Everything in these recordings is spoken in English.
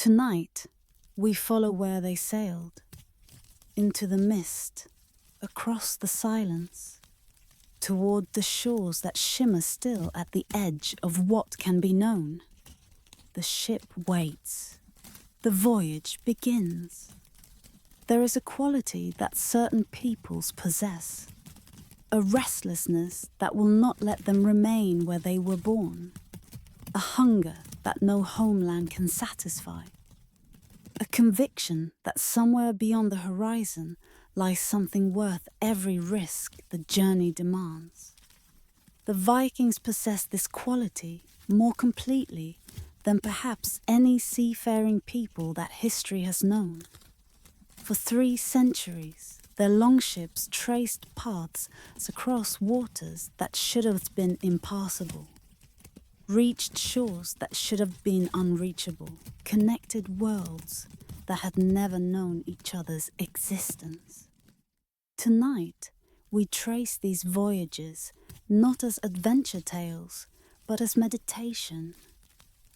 Tonight, we follow where they sailed, into the mist, across the silence, toward the shores that shimmer still at the edge of what can be known. The ship waits. The voyage begins. There is a quality that certain peoples possess, a restlessness that will not let them remain where they were born, a hunger that no homeland can satisfy, a conviction that somewhere beyond the horizon lies something worth every risk the journey demands. The Vikings possessed this quality more completely than perhaps any seafaring people that history has known. For 3 centuries, their longships traced paths across waters that should have been impassable, reached shores that should have been unreachable, connected worlds that had never known each other's existence. Tonight, we trace these voyages not as adventure tales, but as meditation,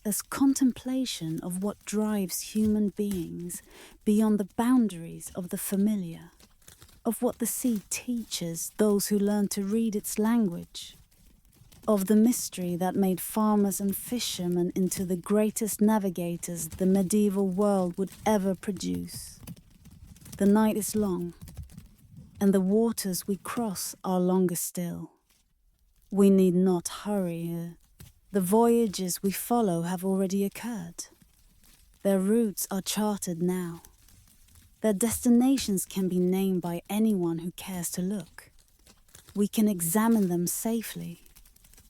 as contemplation of what drives human beings beyond the boundaries of the familiar, of what the sea teaches those who learn to read its language, of the mystery that made farmers and fishermen into the greatest navigators the medieval world would ever produce. The night is long, and the waters we cross are longer still. We need not hurry. The voyages we follow have already occurred. Their routes are charted now. Their destinations can be named by anyone who cares to look. We can examine them safely,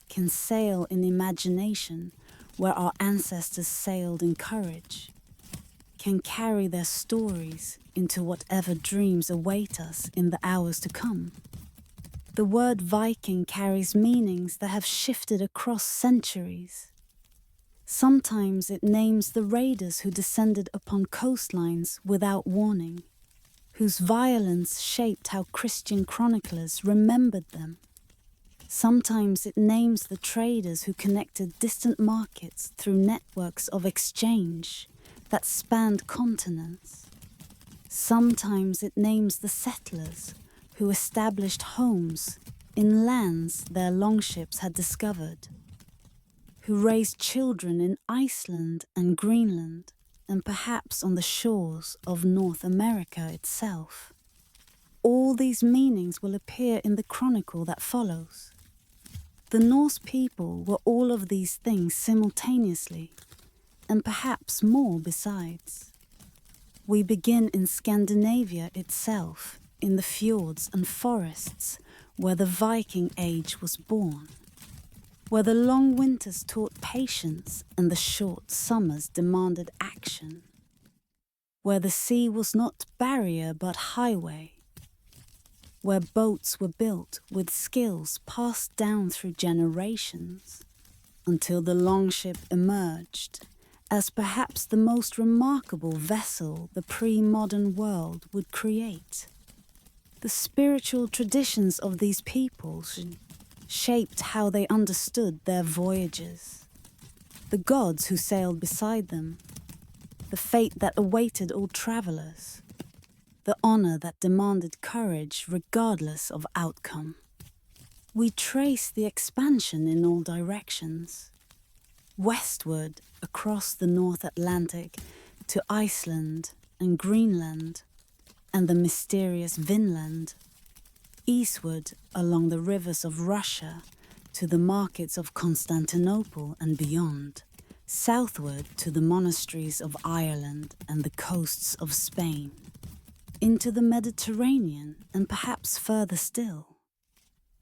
can sail in imagination where our ancestors sailed in courage, can carry their stories into whatever dreams await us in the hours to come. The word Viking carries meanings that have shifted across centuries. Sometimes it names the raiders who descended upon coastlines without warning, whose violence shaped how Christian chroniclers remembered them. Sometimes it names the traders who connected distant markets through networks of exchange that spanned continents. Sometimes it names the settlers who established homes in lands their longships had discovered, who raised children in Iceland and Greenland, and perhaps on the shores of North America itself. All these meanings will appear in the chronicle that follows. The Norse people were all of these things simultaneously, and perhaps more besides. We begin in Scandinavia itself, in the fjords and forests where the Viking age was born, where the long winters taught patience and the short summers demanded action, where the sea was not barrier but highway, where boats were built with skills passed down through generations, until the longship emerged as perhaps the most remarkable vessel the pre-modern world would create. The spiritual traditions of these peoples shaped how they understood their voyages, the gods who sailed beside them, the fate that awaited all travelers, the honor that demanded courage regardless of outcome. We trace the expansion in all directions, westward across the North Atlantic to Iceland and Greenland and the mysterious Vinland, eastward along the rivers of Russia to the markets of Constantinople and beyond, southward to the monasteries of Ireland and the coasts of Spain, into the Mediterranean and perhaps further still.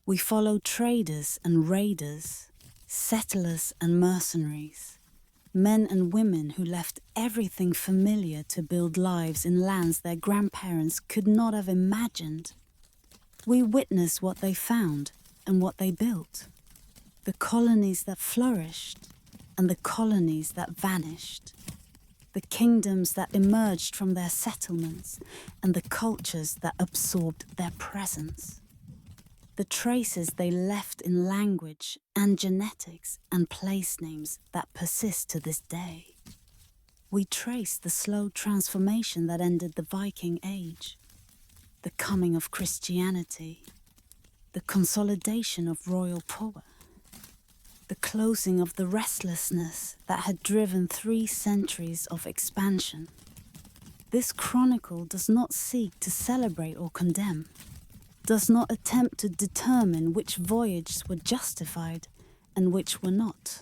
We follow traders and raiders, settlers and mercenaries, men and women who left everything familiar to build lives in lands their grandparents could not have imagined. We witness what they found and what they built, the colonies that flourished and the colonies that vanished, the kingdoms that emerged from their settlements and the cultures that absorbed their presence, the traces they left in language and genetics and place names that persist to this day. we trace the slow transformation that ended the Viking Age, the coming of Christianity, the consolidation of royal power, the closing of the restlessness that had driven 3 centuries of expansion. This chronicle does not seek to celebrate or condemn, does not attempt to determine which voyages were justified and which were not.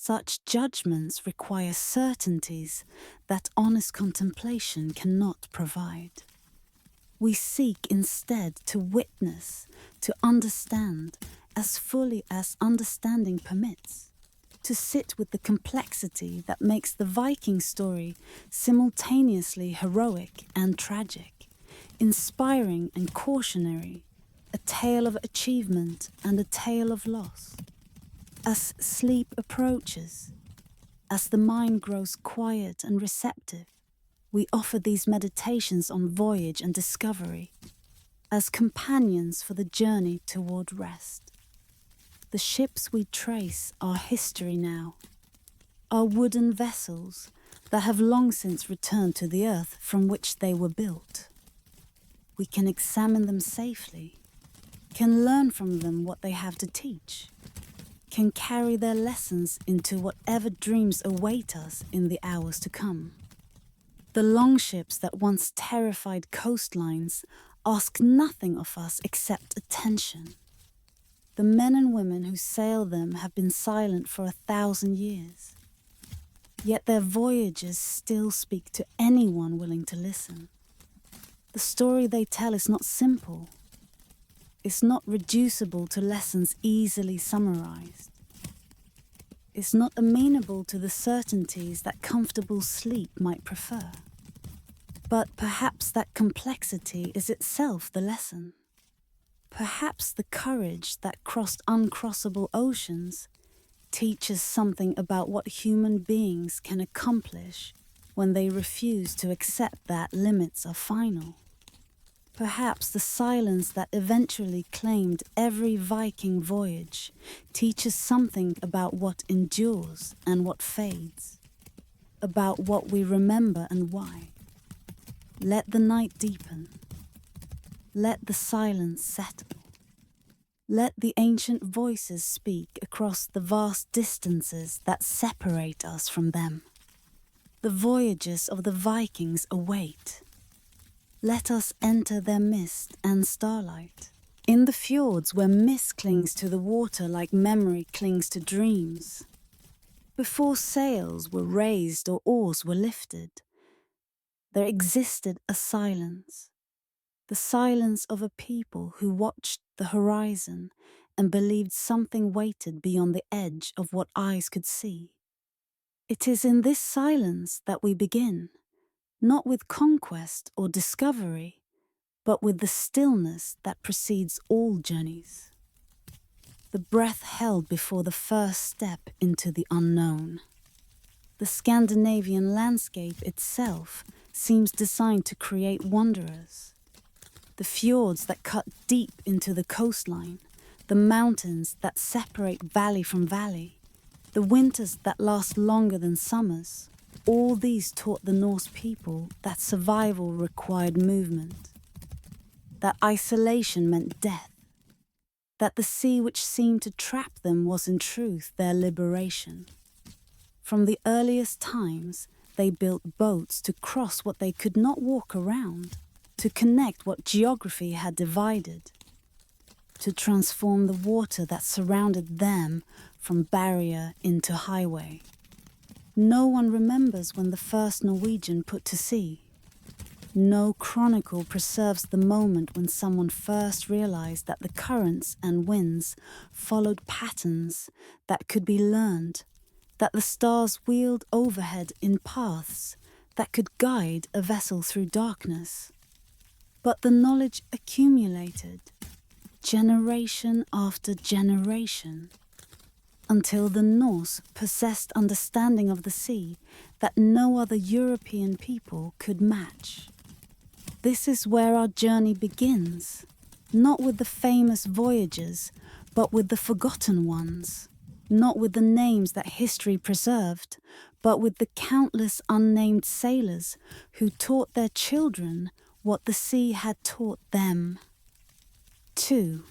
Such judgments require certainties that honest contemplation cannot provide. We seek instead to witness, to understand as fully as understanding permits, to sit with the complexity that makes the Viking story simultaneously heroic and tragic, inspiring and cautionary, a tale of achievement and a tale of loss. As sleep approaches, as the mind grows quiet and receptive, we offer these meditations on voyage and discovery as companions for the journey toward rest. The ships we trace are history now, are wooden vessels that have long since returned to the earth from which they were built. We can examine them safely, can learn from them what they have to teach, can carry their lessons into whatever dreams await us in the hours to come. The longships that once terrified coastlines ask nothing of us except attention. The men and women who sail them have been silent for 1,000 years. Yet their voyages still speak to anyone willing to listen. The story they tell is not simple. It's not reducible to lessons easily summarized. It's not amenable to the certainties that comfortable sleep might prefer. But perhaps that complexity is itself the lesson. Perhaps the courage that crossed uncrossable oceans teaches something about what human beings can accomplish when they refuse to accept that limits are final. Perhaps the silence that eventually claimed every Viking voyage teaches something about what endures and what fades, about what we remember and why. Let the night deepen. Let the silence settle. Let the ancient voices speak across the vast distances that separate us from them. The voyages of the Vikings await. Let us enter their mist and starlight. In the fjords where mist clings to the water like memory clings to dreams. Before sails were raised or oars were lifted, there existed a silence. The silence of a people who watched the horizon and believed something waited beyond the edge of what eyes could see. It is in this silence that we begin, not with conquest or discovery, but with the stillness that precedes all journeys. The breath held before the first step into the unknown. The Scandinavian landscape itself seems designed to create wanderers. The fjords that cut deep into the coastline, the mountains that separate valley from valley, the winters that last longer than summers, all these taught the Norse people that survival required movement, that isolation meant death, that the sea which seemed to trap them was in truth their liberation. From the earliest times, they built boats to cross what they could not walk around, to connect what geography had divided, to transform the water that surrounded them from barrier into highway. No one remembers when the first Norwegian put to sea. No chronicle preserves the moment when someone first realized that the currents and winds followed patterns that could be learned, that the stars wheeled overhead in paths that could guide a vessel through darkness. But the knowledge accumulated, generation after generation, until the Norse possessed understanding of the sea that no other European people could match. This is where our journey begins, not with the famous voyages, but with the forgotten ones, not with the names that history preserved, but with the countless unnamed sailors who taught their children what the sea had taught them. 2.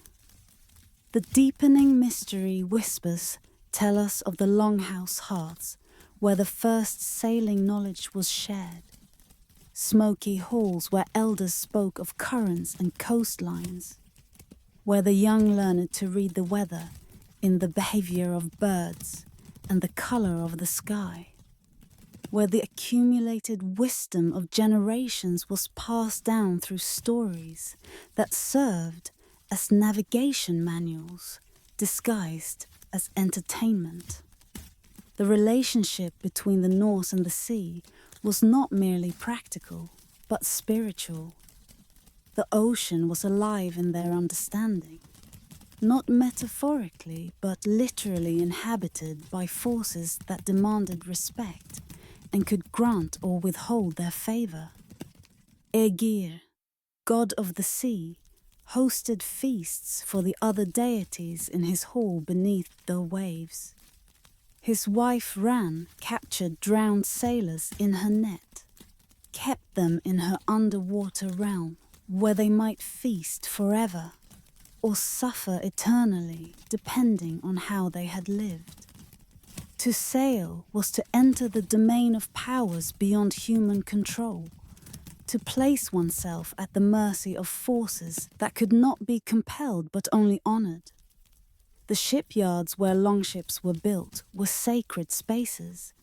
The deepening mystery whispers tell us of the longhouse hearths where the first sailing knowledge was shared. Smoky halls where elders spoke of currents and coastlines, where the young learned to read the weather in the behavior of birds and the color of the sky, where the accumulated wisdom of generations was passed down through stories that served as navigation manuals disguised as entertainment. The relationship between the Norse and the sea was not merely practical, but spiritual. The ocean was alive in their understanding, not metaphorically, but literally inhabited by forces that demanded respect and could grant or withhold their favor. Aegir, god of the sea, hosted feasts for the other deities in his hall beneath the waves. His wife Ran captured drowned sailors in her net, kept them in her underwater realm where they might feast forever or suffer eternally depending on how they had lived. To sail was to enter the domain of powers beyond human control, to place oneself at the mercy of forces that could not be compelled but only honored. The shipyards where longships were built were sacred spaces,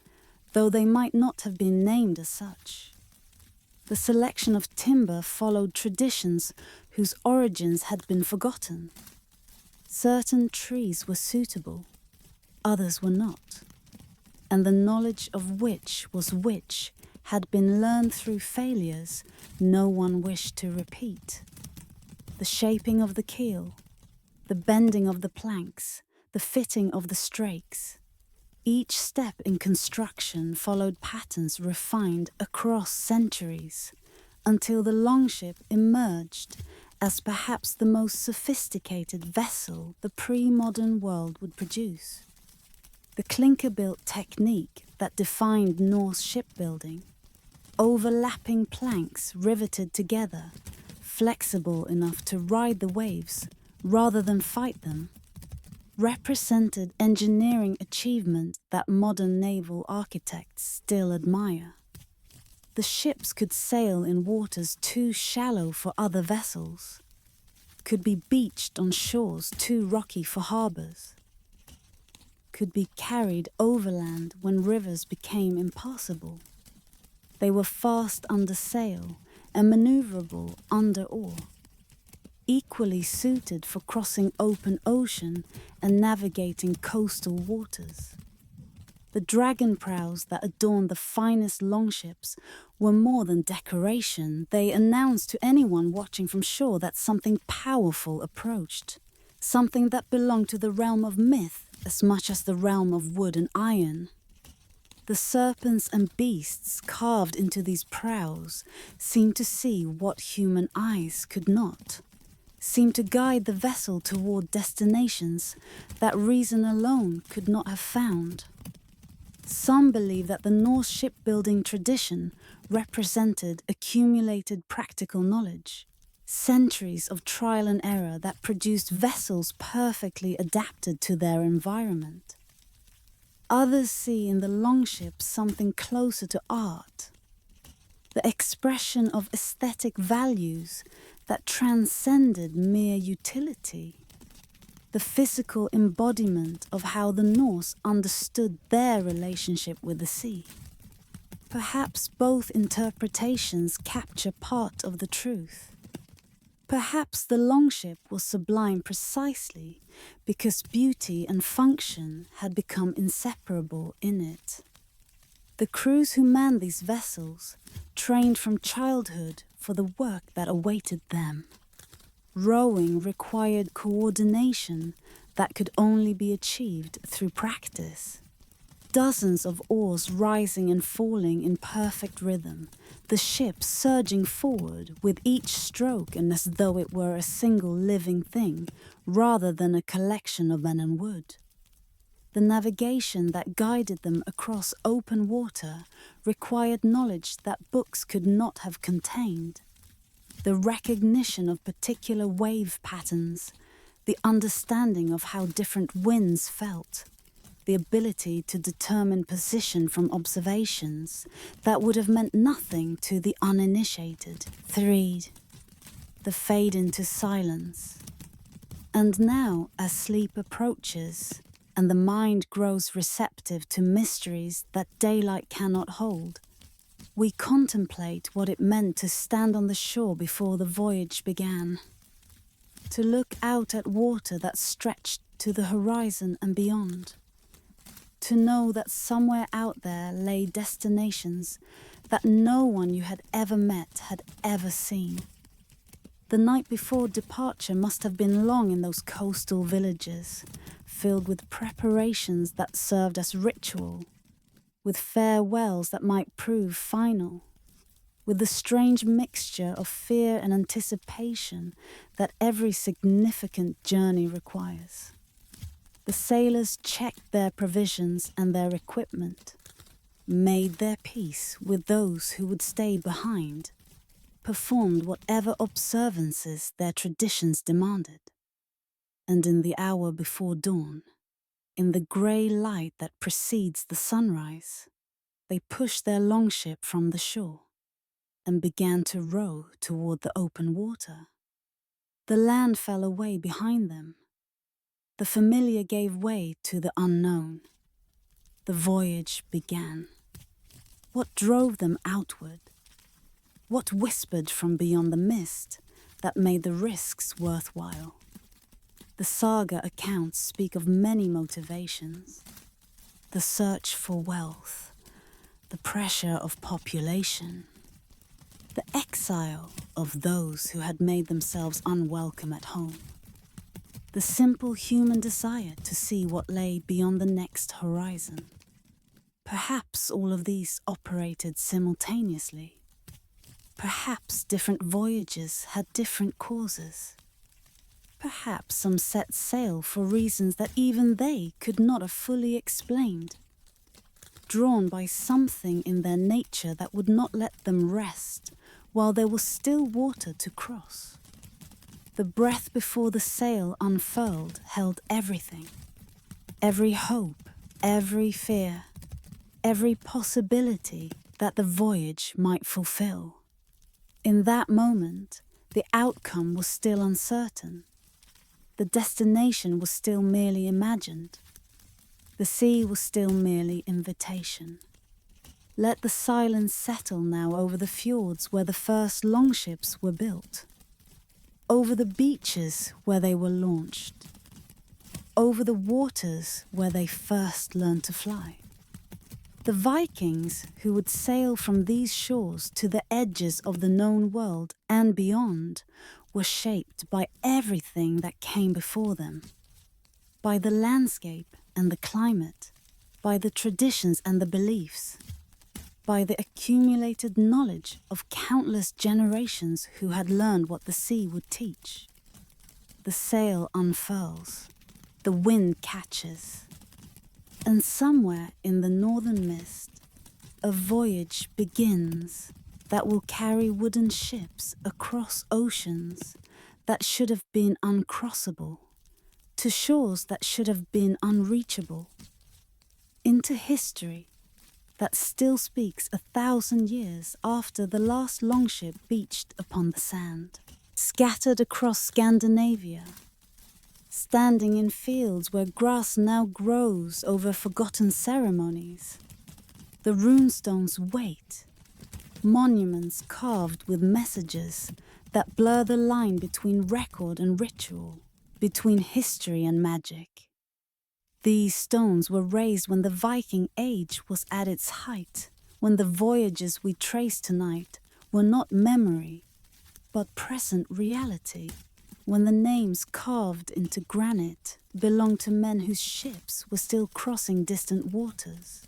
though they might not have been named as such. The selection of timber followed traditions whose origins had been forgotten. Certain trees were suitable, others were not, and the knowledge of which was which had been learned through failures no one wished to repeat. The shaping of the keel, the bending of the planks, the fitting of the strakes. Each step in construction followed patterns refined across centuries, until the longship emerged as perhaps the most sophisticated vessel the pre-modern world would produce. The clinker-built technique that defined Norse shipbuilding, overlapping planks riveted together, flexible enough to ride the waves rather than fight them, represented engineering achievement that modern naval architects still admire. The ships could sail in waters too shallow for other vessels, could be beached on shores too rocky for harbours, could be carried overland when rivers became impassable. They were fast under sail and manoeuvrable under oar, equally suited for crossing open ocean and navigating coastal waters. The dragon prows that adorned the finest longships were more than decoration. They announced to anyone watching from shore that something powerful approached, something that belonged to the realm of myth as much as the realm of wood and iron. The serpents and beasts carved into these prows seemed to see what human eyes could not, seemed to guide the vessel toward destinations that reason alone could not have found. Some believe that the Norse shipbuilding tradition represented accumulated practical knowledge, centuries of trial and error that produced vessels perfectly adapted to their environment. Others see in the longship something closer to art, the expression of aesthetic values that transcended mere utility, the physical embodiment of how the Norse understood their relationship with the sea. Perhaps both interpretations capture part of the truth. Perhaps the longship was sublime precisely because beauty and function had become inseparable in it. The crews who manned these vessels trained from childhood for the work that awaited them. Rowing required coordination that could only be achieved through practice. Dozens of oars rising and falling in perfect rhythm, the ship surging forward with each stroke and as though it were a single living thing rather than a collection of men and wood. The navigation that guided them across open water required knowledge that books could not have contained. The recognition of particular wave patterns, the understanding of how different winds felt, the ability to determine position from observations that would have meant nothing to the uninitiated. 3. The fade into silence. And now, as sleep approaches, and the mind grows receptive to mysteries that daylight cannot hold, we contemplate what it meant to stand on the shore before the voyage began, to look out at water that stretched to the horizon and beyond, to know that somewhere out there lay destinations that no one you had ever met had ever seen. The night before departure must have been long in those coastal villages, filled with preparations that served as ritual, with farewells that might prove final, with the strange mixture of fear and anticipation that every significant journey requires. The sailors checked their provisions and their equipment, made their peace with those who would stay behind, performed whatever observances their traditions demanded. And in the hour before dawn, in the grey light that precedes the sunrise, they pushed their longship from the shore and began to row toward the open water. The land fell away behind them. The familiar gave way to the unknown. The voyage began. What drove them outward? What whispered from beyond the mist that made the risks worthwhile? The saga accounts speak of many motivations. The search for wealth, the pressure of population, the exile of those who had made themselves unwelcome at home, the simple human desire to see what lay beyond the next horizon. Perhaps all of these operated simultaneously. Perhaps different voyages had different causes. Perhaps some set sail for reasons that even they could not have fully explained, drawn by something in their nature that would not let them rest while there was still water to cross. The breath before the sail unfurled held everything, every hope, every fear, every possibility that the voyage might fulfill. In that moment, the outcome was still uncertain. The destination was still merely imagined. The sea was still merely invitation. Let the silence settle now over the fjords where the first longships were built, over the beaches where they were launched, over the waters where they first learned to fly. The Vikings who would sail from these shores to the edges of the known world and beyond were shaped by everything that came before them, by the landscape and the climate, by the traditions and the beliefs, by the accumulated knowledge of countless generations who had learned what the sea would teach. The sail unfurls, the wind catches, and somewhere in the northern mist, a voyage begins that will carry wooden ships across oceans that should have been uncrossable, to shores that should have been unreachable, into history that still speaks 1,000 years after the last longship beached upon the sand, scattered across Scandinavia, standing in fields where grass now grows over forgotten ceremonies. The runestones wait, monuments carved with messages that blur the line between record and ritual, between history and magic. These stones were raised when the Viking age was at its height, when the voyages we trace tonight were not memory, but present reality, when the names carved into granite belonged to men whose ships were still crossing distant waters.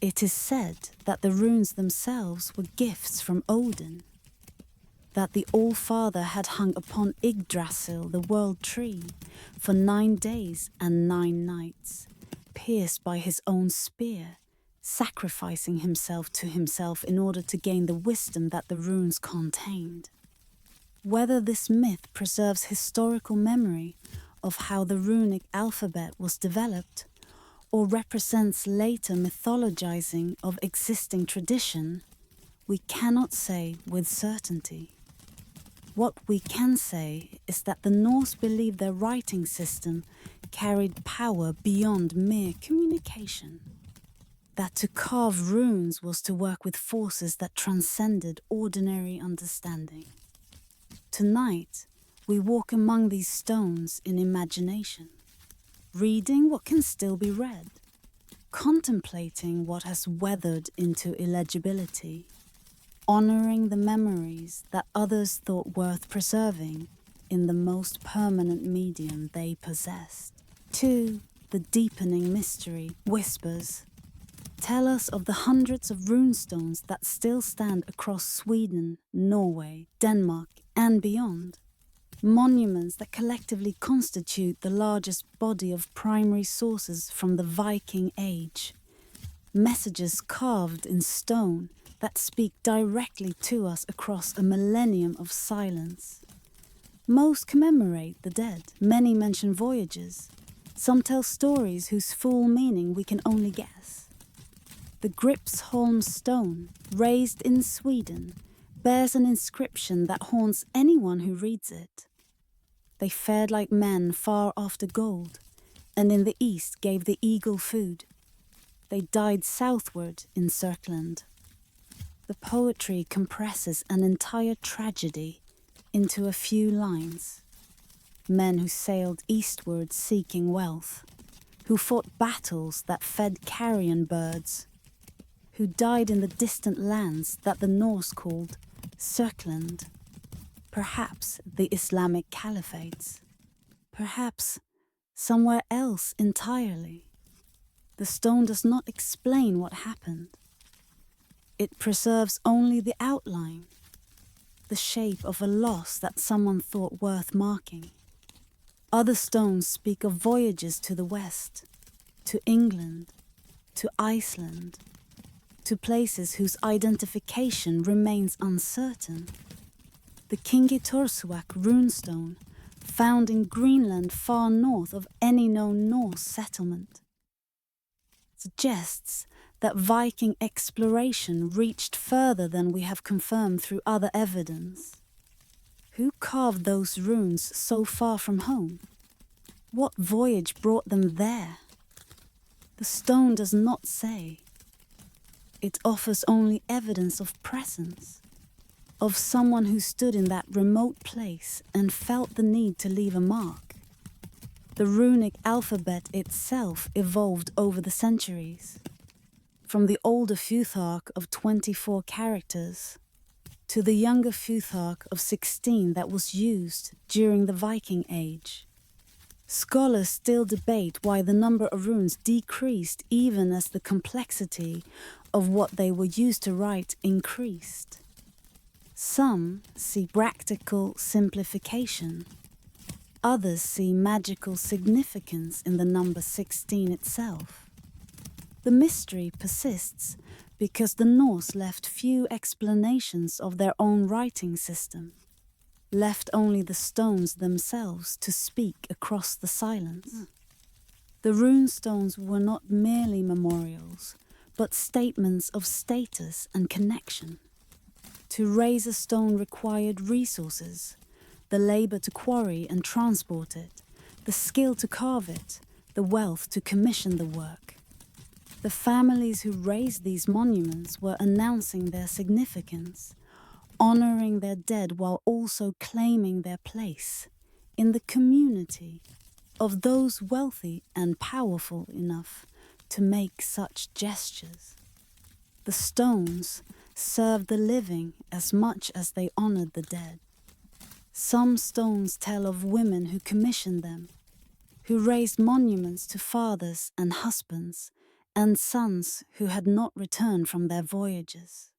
It is said that the runes themselves were gifts from Odin, that the All-Father had hung upon Yggdrasil, the world tree, for 9 days and 9 nights, pierced by his own spear, sacrificing himself to himself in order to gain the wisdom that the runes contained. Whether this myth preserves historical memory of how the runic alphabet was developed, or represents later mythologizing of existing tradition, we cannot say with certainty. What we can say is that the Norse believed their writing system carried power beyond mere communication. That to carve runes was to work with forces that transcended ordinary understanding. Tonight, we walk among these stones in imagination, reading what can still be read, contemplating what has weathered into illegibility, honoring the memories that others thought worth preserving in the most permanent medium they possessed. 2. The deepening mystery whispers tell us of the hundreds of runestones that still stand across Sweden, Norway, Denmark, and beyond. Monuments that collectively constitute the largest body of primary sources from the Viking Age. Messages carved in stone that speak directly to us across a millennium of silence. Most commemorate the dead, many mention voyages. Some tell stories whose full meaning we can only guess. The Gripsholm stone, raised in Sweden, bears an inscription that haunts anyone who reads it. They fared like men far after gold, and in the east gave the eagle food. They died southward in Cirkland. The poetry compresses an entire tragedy into a few lines. Men who sailed eastward seeking wealth, who fought battles that fed carrion birds, who died in the distant lands that the Norse called Cirkland, perhaps the Islamic caliphates, perhaps somewhere else entirely. The stone does not explain what happened. It preserves only the outline, the shape of a loss that someone thought worth marking. Other stones speak of voyages to the west, to England, to Iceland, to places whose identification remains uncertain. The Kingitorsuaq runestone, found in Greenland far north of any known Norse settlement, suggests that Viking exploration reached further than we have confirmed through other evidence. Who carved those runes so far from home? What voyage brought them there? The stone does not say. It offers only evidence of presence, of someone who stood in that remote place and felt the need to leave a mark. The runic alphabet itself evolved over the centuries, from the older Futhark of 24 characters to the younger Futhark of 16 that was used during the Viking Age. Scholars still debate why the number of runes decreased even as the complexity of what they were used to write increased. Some see practical simplification. Others see magical significance in the number 16 itself. The mystery persists because the Norse left few explanations of their own writing system, left only the stones themselves to speak across the silence. The runestones were not merely memorials, but statements of status and connection. To raise a stone required resources, the labor to quarry and transport it, the skill to carve it, the wealth to commission the work. The families who raised these monuments were announcing their significance, honoring their dead while also claiming their place in the community of those wealthy and powerful enough to make such gestures. The stones served the living as much as they honored the dead. Some stones tell of women who commissioned them, who raised monuments to fathers and husbands and sons who had not returned from their voyages.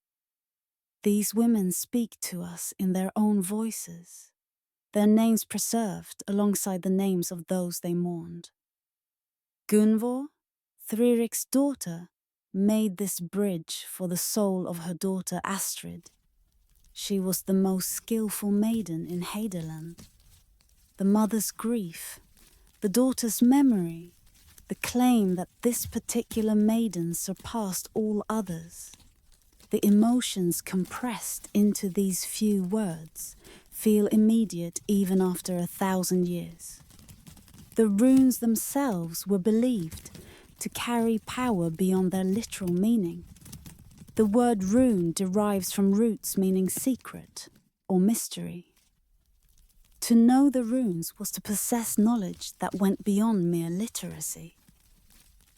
These women speak to us in their own voices, their names preserved alongside the names of those they mourned. Gunvor, Thririk's daughter made this bridge for the soul of her daughter Astrid. She was the most skillful maiden in Heideland. The mother's grief, the daughter's memory, the claim that this particular maiden surpassed all others. The emotions compressed into these few words feel immediate even after 1,000 years. The runes themselves were believed to carry power beyond their literal meaning. The word rune derives from roots meaning secret or mystery. To know the runes was to possess knowledge that went beyond mere literacy,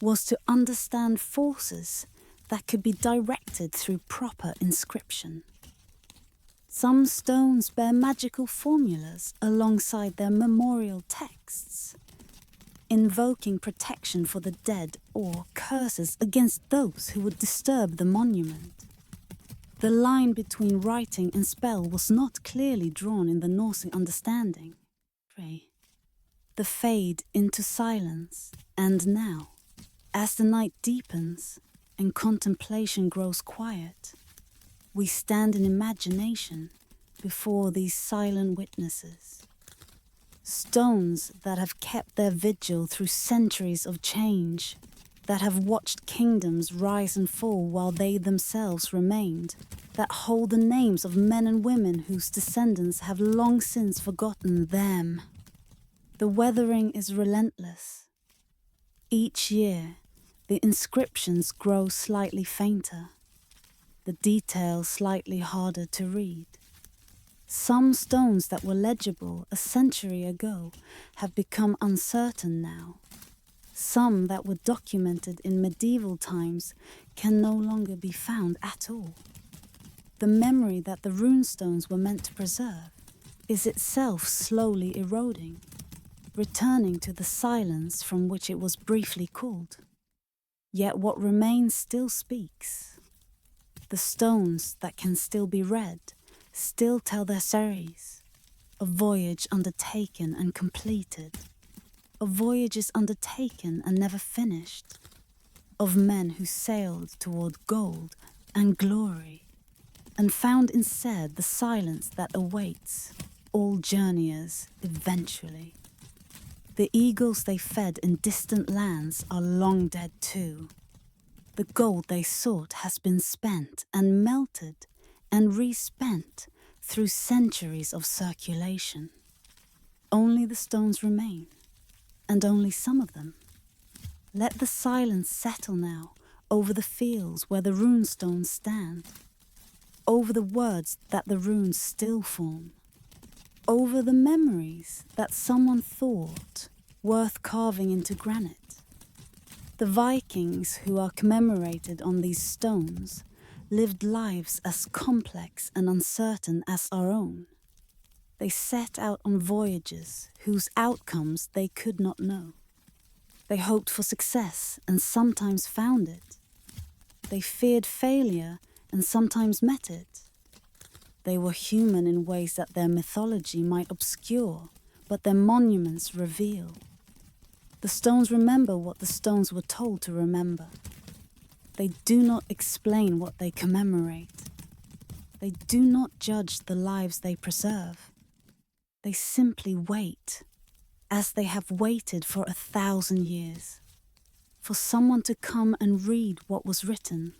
was to understand forces that could be directed through proper inscription. Some stones bear magical formulas alongside their memorial texts, invoking protection for the dead or curses against those who would disturb the monument. The line between writing and spell was not clearly drawn in the Norse understanding. The fade into silence, and now, as the night deepens and contemplation grows quiet, we stand in imagination before these silent witnesses. Stones that have kept their vigil through centuries of change, that have watched kingdoms rise and fall while they themselves remained, that hold the names of men and women whose descendants have long since forgotten them. The weathering is relentless. Each year, the inscriptions grow slightly fainter, the details slightly harder to read. Some stones that were legible a century ago have become uncertain now. Some that were documented in medieval times can no longer be found at all. The memory that the runestones were meant to preserve is itself slowly eroding, returning to the silence from which it was briefly called. Yet what remains still speaks. The stones that can still be read still tell their stories, of voyage undertaken and completed, of voyages undertaken and never finished, of men who sailed toward gold and glory, and found instead the silence that awaits all journeyers eventually. The eagles they fed in distant lands are long dead too. The gold they sought has been spent and melted and respent through centuries of circulation. Only the stones remain, and only some of them. Let the silence settle now over the fields where the runestones stand, over the words that the runes still form, over the memories that someone thought worth carving into granite. The Vikings who are commemorated on these stones lived lives as complex and uncertain as our own. They set out on voyages whose outcomes they could not know. They hoped for success and sometimes found it. They feared failure and sometimes met it. They were human in ways that their mythology might obscure, but their monuments reveal. The stones remember what the stones were told to remember. They do not explain what they commemorate. They do not judge the lives they preserve. They simply wait, as they have waited for 1,000 years, for someone to come and read what was written,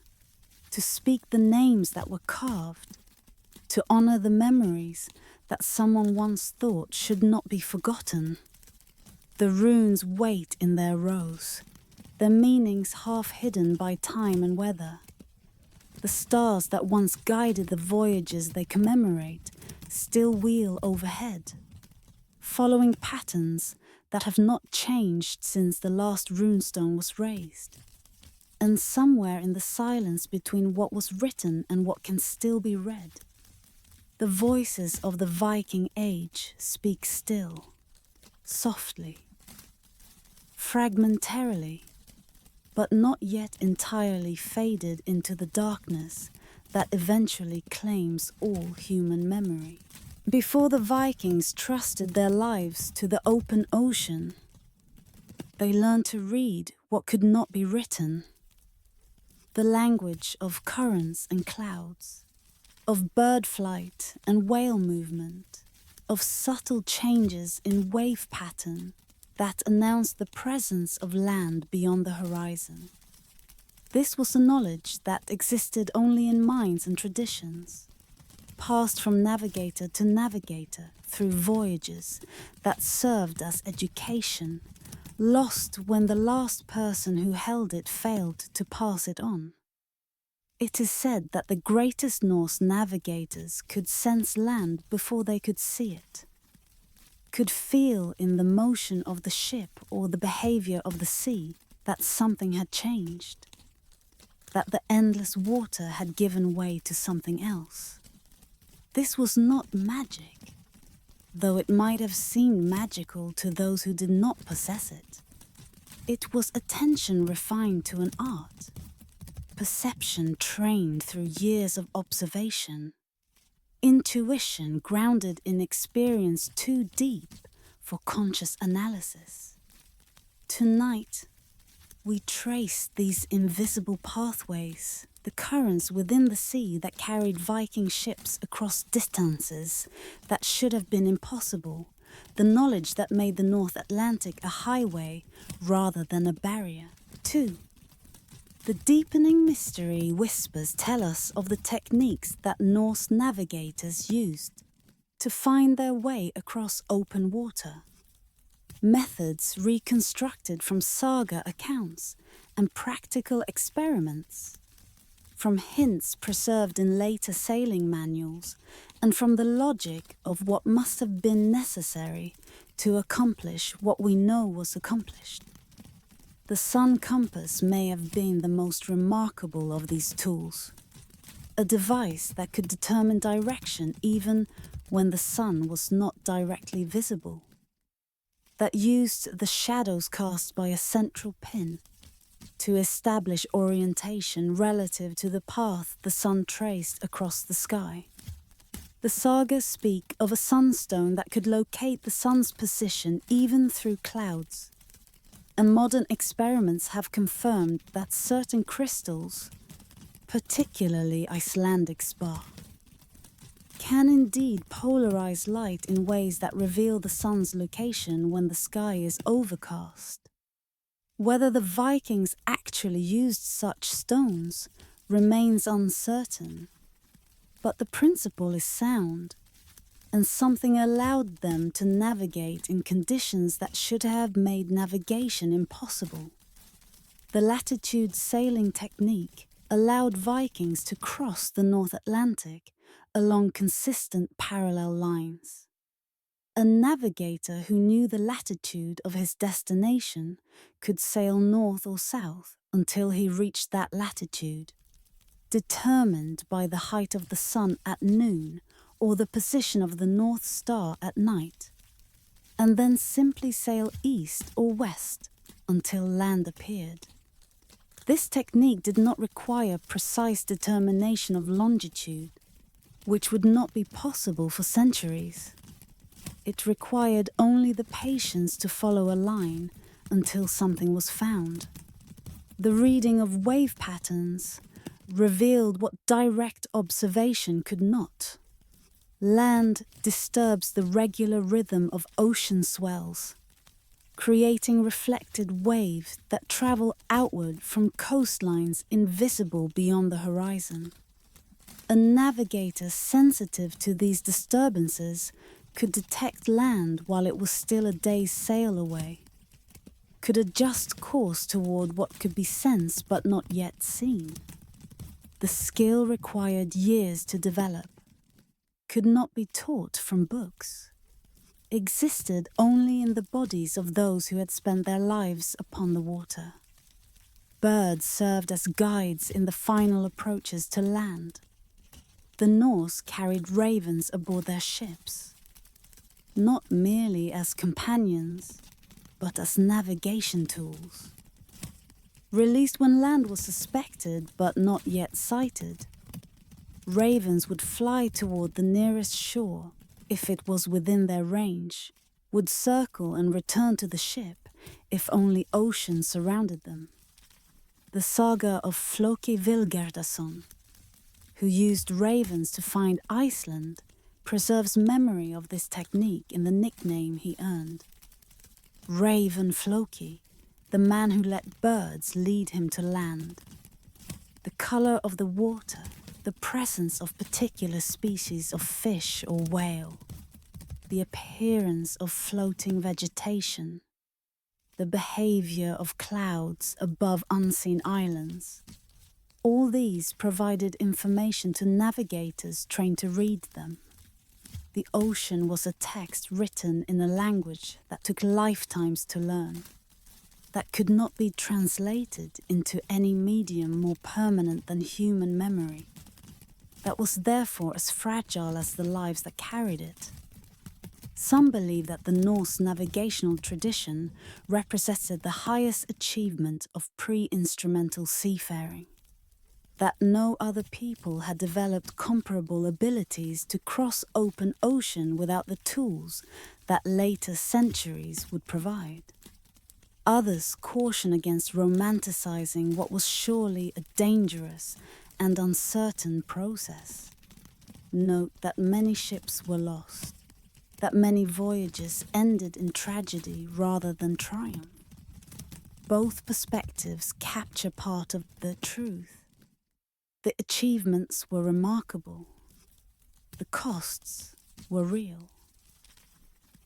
to speak the names that were carved, to honor the memories that someone once thought should not be forgotten. The runes wait in their rows, their meanings half hidden by time and weather. The stars that once guided the voyages they commemorate still wheel overhead, following patterns that have not changed since the last runestone was raised. And somewhere in the silence between what was written and what can still be read, the voices of the Viking age speak still, softly, fragmentarily, but not yet entirely faded into the darkness that eventually claims all human memory. Before the Vikings trusted their lives to the open ocean, They learned to read what could not be written. The language of currents and clouds, of bird flight and whale movement, of subtle changes in wave pattern that announced the presence of land beyond the horizon. This was a knowledge that existed only in minds and traditions, passed from navigator to navigator through voyages that served as education, lost when the last person who held it failed to pass it on. It is said that the greatest Norse navigators could sense land before they could see it, could feel in the motion of the ship or the behavior of the sea that something had changed, that the endless water had given way to something else. This was not magic, though it might have seemed magical to those who did not possess it. It was attention refined to an art, perception trained through years of observation, intuition grounded in experience too deep for conscious analysis. Tonight, we trace these invisible pathways, the currents within the sea that carried Viking ships across distances that should have been impossible, the knowledge that made the North Atlantic a highway rather than a barrier. 2. The deepening mystery whispers tell us of the techniques that Norse navigators used to find their way across open water. Methods reconstructed from saga accounts and practical experiments, from hints preserved in later sailing manuals, and from the logic of what must have been necessary to accomplish what we know was accomplished. The sun compass may have been the most remarkable of these tools, a device that could determine direction even when the sun was not directly visible, that used the shadows cast by a central pin to establish orientation relative to the path the sun traced across the sky. The sagas speak of a sunstone that could locate the sun's position even through clouds, and modern experiments have confirmed that certain crystals, particularly Icelandic spar, can indeed polarize light in ways that reveal the sun's location when the sky is overcast. Whether the Vikings actually used such stones remains uncertain, but the principle is sound, and something allowed them to navigate in conditions that should have made navigation impossible. The latitude sailing technique allowed Vikings to cross the North Atlantic along consistent parallel lines. A navigator who knew the latitude of his destination could sail north or south until he reached that latitude, determined by the height of the sun at noon or the position of the North Star at night, and then simply sail east or west until land appeared. This technique did not require precise determination of longitude, which would not be possible for centuries. It required only the patience to follow a line until something was found. The reading of wave patterns revealed what direct observation could not. Land disturbs the regular rhythm of ocean swells, creating reflected waves that travel outward from coastlines invisible beyond the horizon. A navigator sensitive to these disturbances could detect land while it was still a day's sail away, could adjust course toward what could be sensed but not yet seen. The skill required years to develop, could not be taught from books, existed only in the bodies of those who had spent their lives upon the water. Birds served as guides in the final approaches to land. The Norse carried ravens aboard their ships, not merely as companions, but as navigation tools. Released when land was suspected but not yet sighted, ravens would fly toward the nearest shore if it was within their range, would circle and return to the ship, if only ocean surrounded them. The saga of Floki Vilgerdason, who used ravens to find Iceland, preserves memory of this technique in the nickname he earned. Raven Floki, the man who let birds lead him to land. The color of the water, the presence of particular species of fish or whale, the appearance of floating vegetation, the behavior of clouds above unseen islands. All these provided information to navigators trained to read them. The ocean was a text written in a language that took lifetimes to learn, that could not be translated into any medium more permanent than human memory, that was therefore as fragile as the lives that carried it. Some believe that the Norse navigational tradition represented the highest achievement of pre-instrumental seafaring, that no other people had developed comparable abilities to cross open ocean without the tools that later centuries would provide. Others caution against romanticizing what was surely a dangerous and uncertain process. Note that many ships were lost, that many voyages ended in tragedy rather than triumph. Both perspectives capture part of the truth. The achievements were remarkable. The costs were real.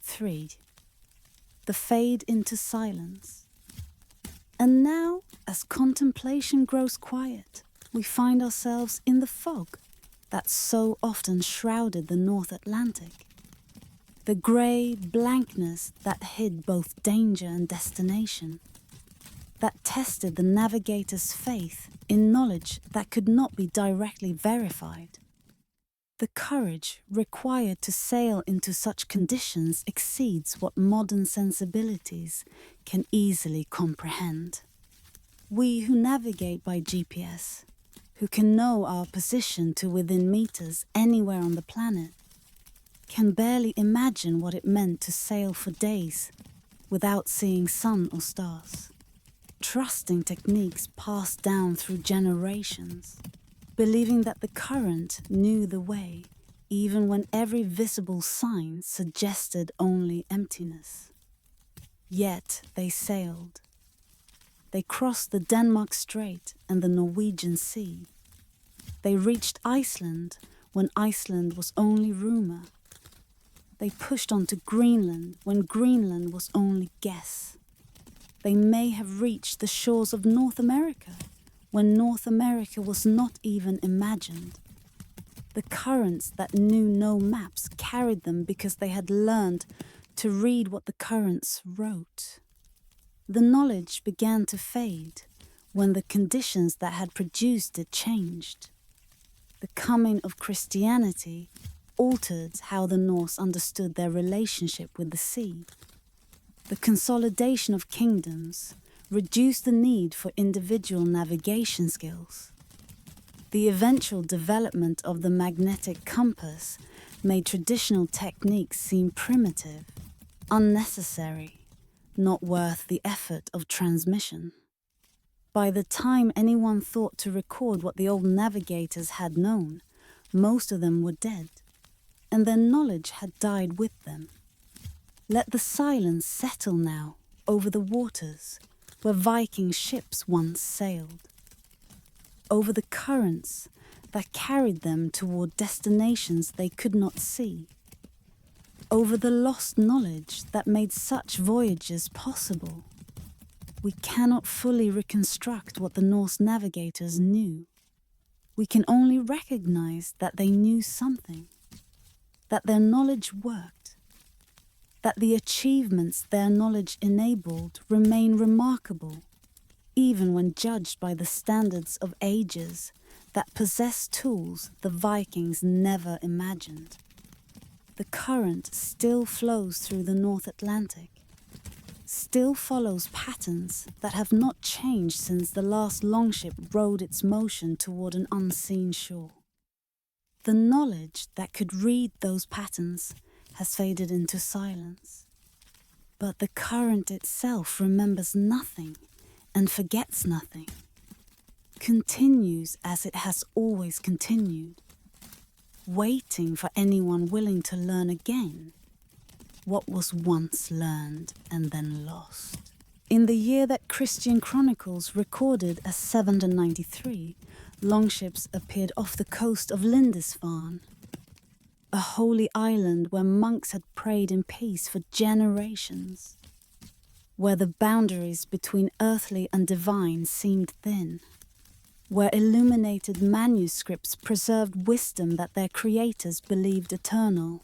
3. The fade into silence. And now, as contemplation grows quiet, we find ourselves in the fog that so often shrouded the North Atlantic. The grey blankness that hid both danger and destination, that tested the navigator's faith in knowledge that could not be directly verified. The courage required to sail into such conditions exceeds what modern sensibilities can easily comprehend. We who navigate by GPS, who can know our position to within meters anywhere on the planet, can barely imagine what it meant to sail for days without seeing sun or stars. Trusting techniques passed down through generations, believing that the current knew the way, even when every visible sign suggested only emptiness. Yet they sailed. They crossed the Denmark Strait and the Norwegian Sea. They reached Iceland when Iceland was only rumor. They pushed on to Greenland when Greenland was only guess. They may have reached the shores of North America when North America was not even imagined. The currents that knew no maps carried them because they had learned to read what the currents wrote. The knowledge began to fade when the conditions that had produced it changed. The coming of Christianity altered how the Norse understood their relationship with the sea. The consolidation of kingdoms reduced the need for individual navigation skills. The eventual development of the magnetic compass made traditional techniques seem primitive, unnecessary, not worth the effort of transmission. By the time anyone thought to record what the old navigators had known, most of them were dead, and their knowledge had died with them. Let the silence settle now over the waters where Viking ships once sailed, over the currents that carried them toward destinations they could not see, over the lost knowledge that made such voyages possible. We cannot fully reconstruct what the Norse navigators knew. We can only recognize that they knew something, that their knowledge worked, that the achievements their knowledge enabled remain remarkable, even when judged by the standards of ages that possess tools the Vikings never imagined. The current still flows through the North Atlantic, still follows patterns that have not changed since the last longship rode its motion toward an unseen shore. The knowledge that could read those patterns has faded into silence, But the current itself remembers nothing and forgets nothing, continues as it has always continued, waiting for anyone willing to learn again what was once learned and then lost. In the year that Christian chronicles recorded as 793, longships appeared off the coast of Lindisfarne, a holy island where monks had prayed in peace for generations, where the boundaries between earthly and divine seemed thin, where illuminated manuscripts preserved wisdom that their creators believed eternal.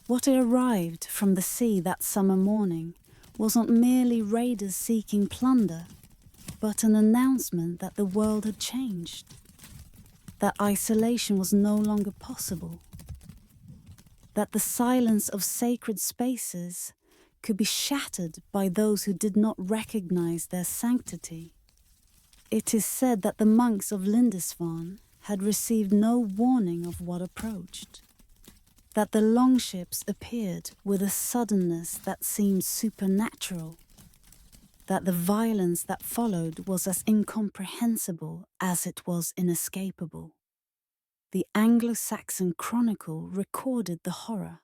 What arrived from the sea that summer morning was not merely raiders seeking plunder, but an announcement that the world had changed, that isolation was no longer possible, that the silence of sacred spaces could be shattered by those who did not recognize their sanctity. It is said that the monks of Lindisfarne had received no warning of what approached, that the longships appeared with a suddenness that seemed supernatural, that the violence that followed was as incomprehensible as it was inescapable. The Anglo-Saxon Chronicle recorded the horror.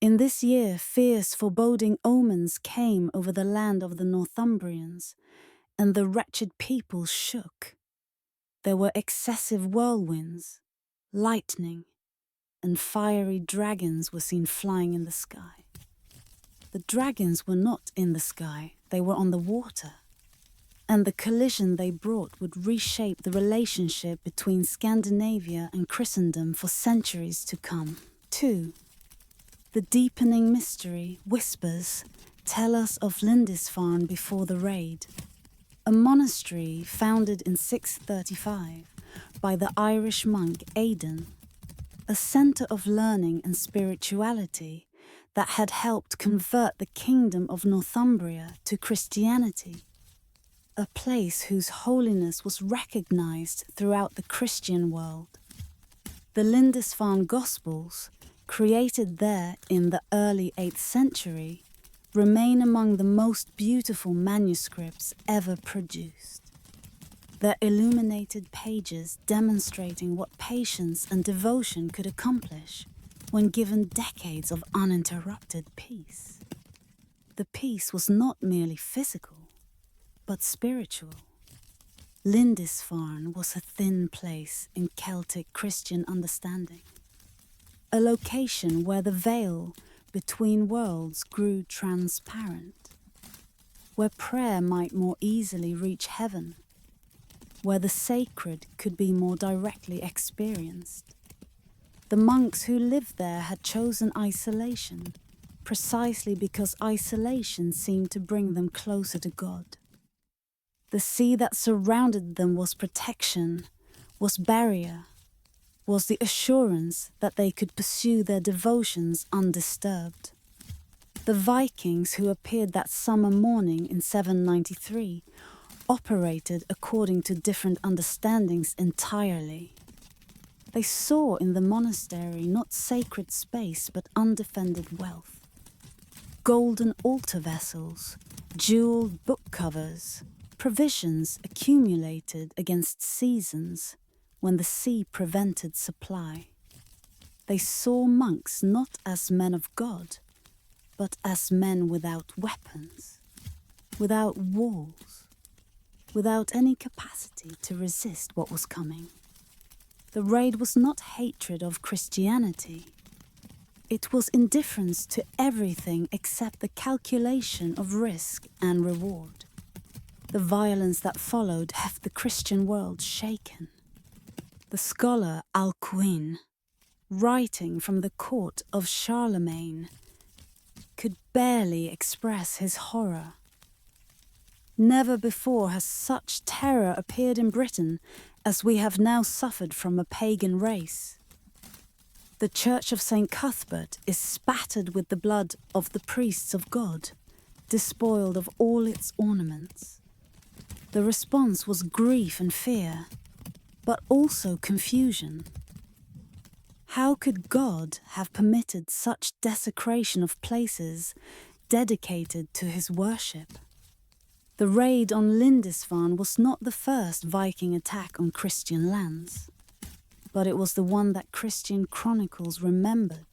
In this year, fierce, foreboding omens came over the land of the Northumbrians, and the wretched people shook. There were excessive whirlwinds, lightning, and fiery dragons were seen flying in the sky. The dragons were not in the sky, they were on the water, and the collision they brought would reshape the relationship between Scandinavia and Christendom for centuries to come. 2. The deepening mystery whispers tell us of Lindisfarne before the raid, a monastery founded in 635 by the Irish monk Aidan, a centre of learning and spirituality that had helped convert the kingdom of Northumbria to Christianity, a place whose holiness was recognized throughout the Christian world. The Lindisfarne Gospels, created there in the early 8th century, remain among the most beautiful manuscripts ever produced. Their illuminated pages demonstrating what patience and devotion could accomplish when given decades of uninterrupted peace. The peace was not merely physical, but spiritual. Lindisfarne was a thin place in Celtic Christian understanding, a location where the veil between worlds grew transparent, where prayer might more easily reach heaven, where the sacred could be more directly experienced. The monks who lived there had chosen isolation, precisely because isolation seemed to bring them closer to God. The sea that surrounded them was protection, was barrier, was the assurance that they could pursue their devotions undisturbed. The Vikings who appeared that summer morning in 793 operated according to different understandings entirely. They saw in the monastery not sacred space but undefended wealth. Golden altar vessels, jeweled book covers, provisions accumulated against seasons when the sea prevented supply. They saw monks not as men of God, but as men without weapons, without walls, without any capacity to resist what was coming. The raid was not hatred of Christianity. It was indifference to everything except the calculation of risk and reward. The violence that followed left the Christian world shaken. The scholar Alcuin, writing from the court of Charlemagne, could barely express his horror. Never before has such terror appeared in Britain as we have now suffered from a pagan race. The Church of St. Cuthbert is spattered with the blood of the priests of God, despoiled of all its ornaments. The response was grief and fear, but also confusion. How could God have permitted such desecration of places dedicated to his worship. The raid on Lindisfarne was not the first Viking attack on Christian lands, but it was the one that Christian chronicles remembered,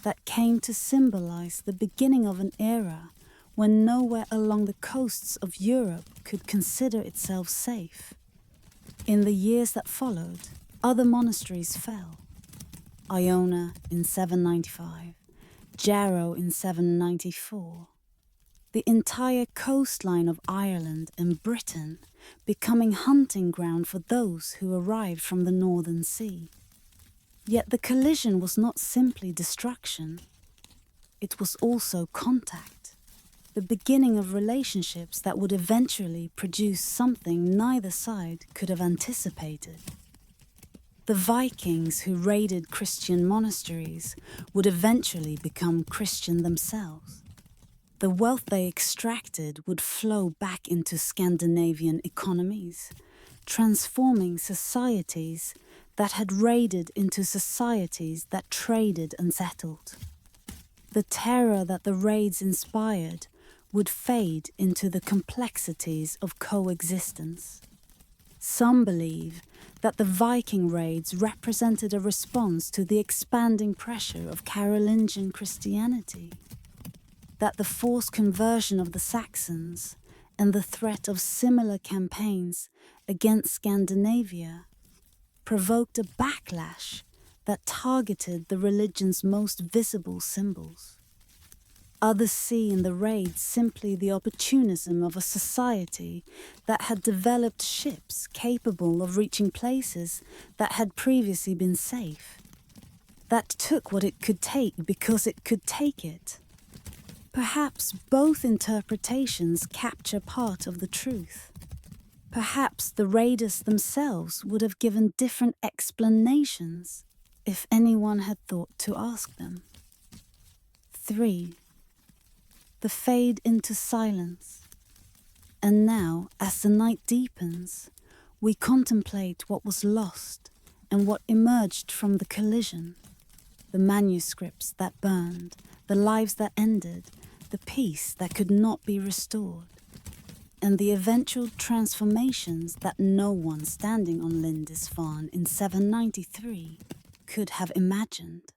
that came to symbolize the beginning of an era when nowhere along the coasts of Europe could consider itself safe. In the years that followed, other monasteries fell. Iona in 795, Jarrow in 794. The entire coastline of Ireland and Britain becoming hunting ground for those who arrived from the Northern Sea. Yet the collision was not simply destruction, it was also contact, the beginning of relationships that would eventually produce something neither side could have anticipated. The Vikings who raided Christian monasteries would eventually become Christian themselves. The wealth they extracted would flow back into Scandinavian economies, transforming societies that had raided into societies that traded and settled. The terror that the raids inspired would fade into the complexities of coexistence. Some believe that the Viking raids represented a response to the expanding pressure of Carolingian Christianity, that the forced conversion of the Saxons and the threat of similar campaigns against Scandinavia provoked a backlash that targeted the religion's most visible symbols. Others see in the raids simply the opportunism of a society that had developed ships capable of reaching places that had previously been safe, that took what it could take because it could take it. Perhaps both interpretations capture part of the truth. Perhaps the raiders themselves would have given different explanations if anyone had thought to ask them. 3. The fade into silence. And now, as the night deepens, we contemplate what was lost and what emerged from the collision. The manuscripts that burned, the lives that ended, the peace that could not be restored, and the eventual transformations that no one standing on Lindisfarne in 793 could have imagined.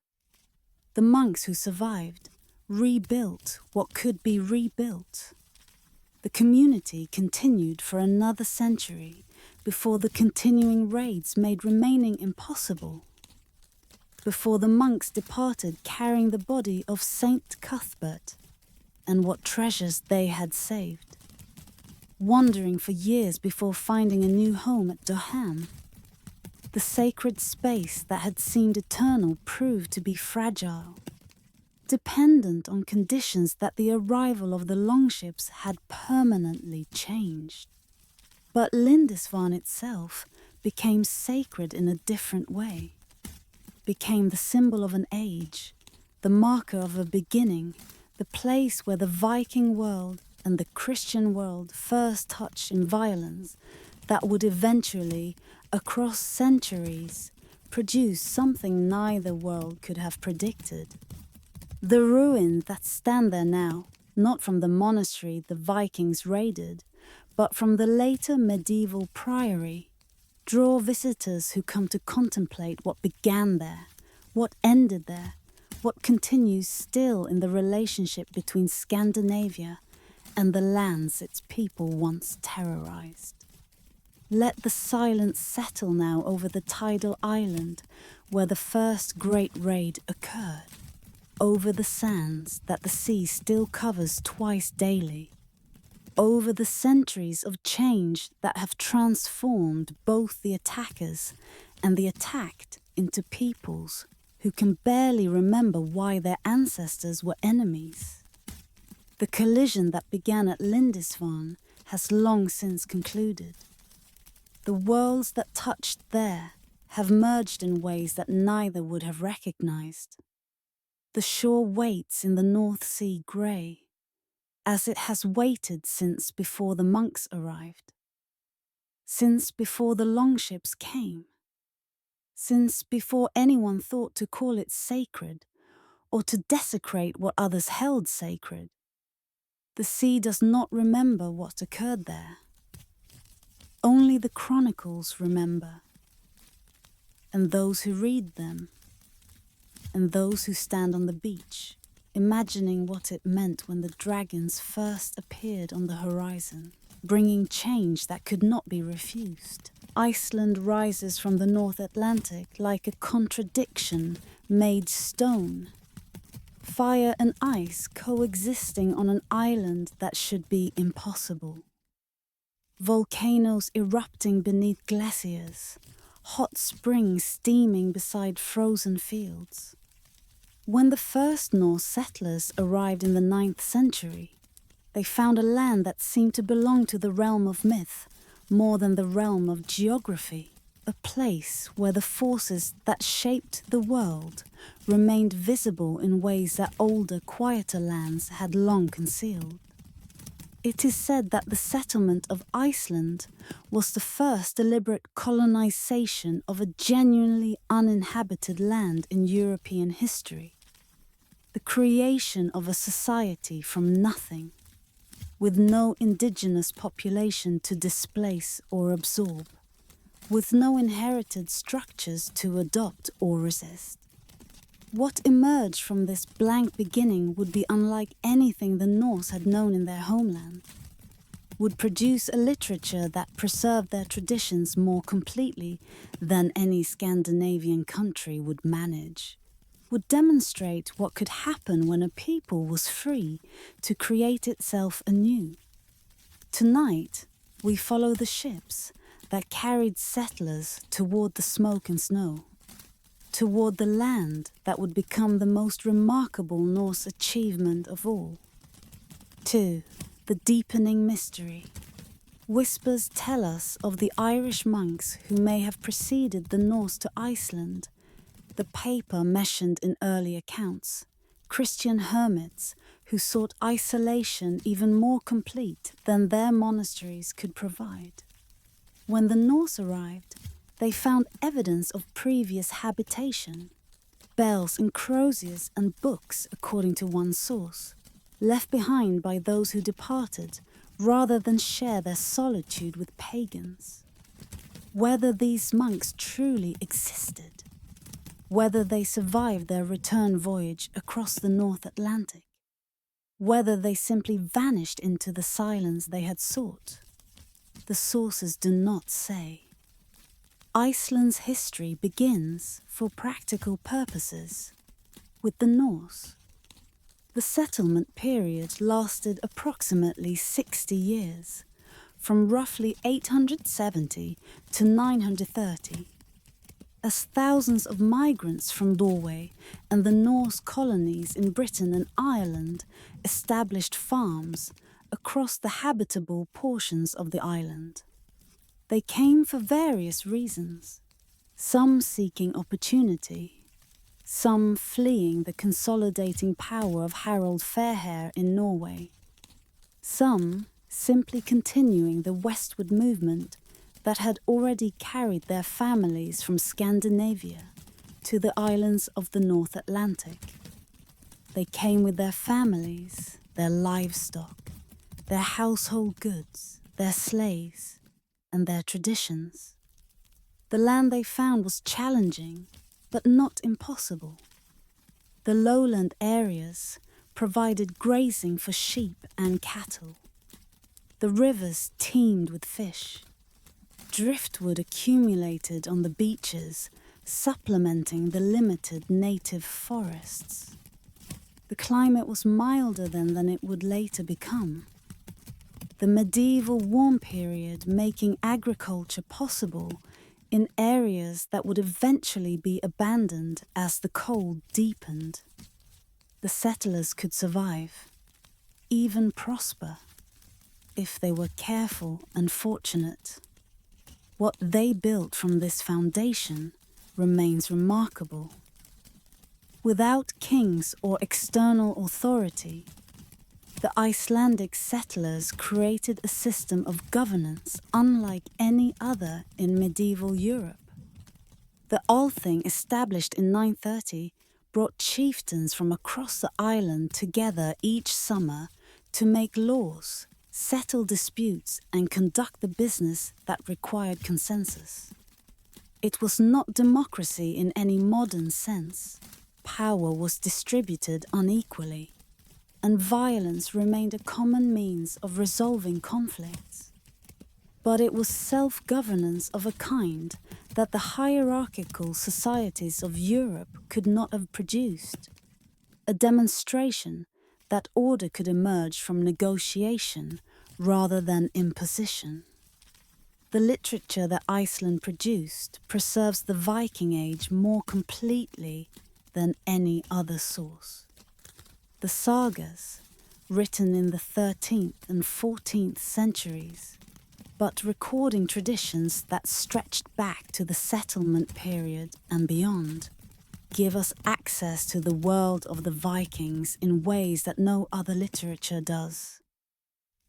The monks who survived rebuilt what could be rebuilt. The community continued for another century before the continuing raids made remaining impossible, before the monks departed carrying the body of Saint Cuthbert and what treasures they had saved, wandering for years before finding a new home at Durham. The sacred space that had seemed eternal proved to be fragile, dependent on conditions that the arrival of the longships had permanently changed. But Lindisfarne itself became sacred in a different way, became the symbol of an age, the marker of a beginning, the place where the Viking world and the Christian world first touched in violence that would eventually, across centuries, produce something neither world could have predicted. The ruins that stand there now, not from the monastery the Vikings raided, but from the later medieval priory, draw visitors who come to contemplate what began there, what ended there, what continues still in the relationship between Scandinavia and the lands its people once terrorized. Let the silence settle now over the tidal island where the first great raid occurred, over the sands that the sea still covers twice daily, over the centuries of change that have transformed both the attackers and the attacked into peoples who can barely remember why their ancestors were enemies. The collision that began at Lindisfarne has long since concluded. The worlds that touched there have merged in ways that neither would have recognized. The shore waits in the North Sea grey, as it has waited since before the monks arrived, since before the longships came, since before anyone thought to call it sacred or to desecrate what others held sacred. The sea does not remember what occurred there. Only the chronicles remember, and those who read them, and those who stand on the beach, imagining what it meant when the dragons first appeared on the horizon, bringing change that could not be refused. Iceland rises from the North Atlantic like a contradiction made stone. Fire and ice coexisting on an island that should be impossible. Volcanoes erupting beneath glaciers, hot springs steaming beside frozen fields. When the first Norse settlers arrived in the 9th century, they found a land that seemed to belong to the realm of myth more than the realm of geography, a place where the forces that shaped the world remained visible in ways that older, quieter lands had long concealed. It is said that the settlement of Iceland was the first deliberate colonization of a genuinely uninhabited land in European history. The creation of a society from nothing, with no indigenous population to displace or absorb, with no inherited structures to adopt or resist. What emerged from this blank beginning would be unlike anything the Norse had known in their homeland, would produce a literature that preserved their traditions more completely than any Scandinavian country would manage, would demonstrate what could happen when a people was free to create itself anew. Tonight, we follow the ships that carried settlers toward the smoke and snow, toward the land that would become the most remarkable Norse achievement of all. 2. The deepening mystery. Whispers tell us of the Irish monks who may have preceded the Norse to Iceland, the paper mentioned in early accounts, Christian hermits who sought isolation even more complete than their monasteries could provide. When the Norse arrived, they found evidence of previous habitation, bells and croziers and books, according to one source, left behind by those who departed rather than share their solitude with pagans. Whether these monks truly existed, whether they survived their return voyage across the North Atlantic, whether they simply vanished into the silence they had sought, the sources do not say. Iceland's history begins, for practical purposes, with the Norse. The settlement period lasted approximately 60 years, from roughly 870 to 930, as thousands of migrants from Norway and the Norse colonies in Britain and Ireland established farms across the habitable portions of the island. They came for various reasons, some seeking opportunity, some fleeing the consolidating power of Harald Fairhair in Norway, some simply continuing the westward movement that had already carried their families from Scandinavia to the islands of the North Atlantic. They came with their families, their livestock, their household goods, their slaves, and their traditions. The land they found was challenging, but not impossible. The lowland areas provided grazing for sheep and cattle. The rivers teemed with fish. Driftwood accumulated on the beaches, supplementing the limited native forests. The climate was milder then than it would later become. The medieval warm period making agriculture possible in areas that would eventually be abandoned as the cold deepened. The settlers could survive, even prosper, if they were careful and fortunate. What they built from this foundation remains remarkable. Without kings or external authority, the Icelandic settlers created a system of governance unlike any other in medieval Europe. The Althing, established in 930, brought chieftains from across the island together each summer to make laws, settle disputes, and conduct the business that required consensus. It was not democracy in any modern sense. Power was distributed unequally, and violence remained a common means of resolving conflicts. But it was self-governance of a kind that the hierarchical societies of Europe could not have produced, a demonstration that order could emerge from negotiation rather than imposition. The literature that Iceland produced preserves the Viking Age more completely than any other source. The sagas, written in the 13th and 14th centuries, but recording traditions that stretched back to the settlement period and beyond, give us access to the world of the Vikings in ways that no other literature does.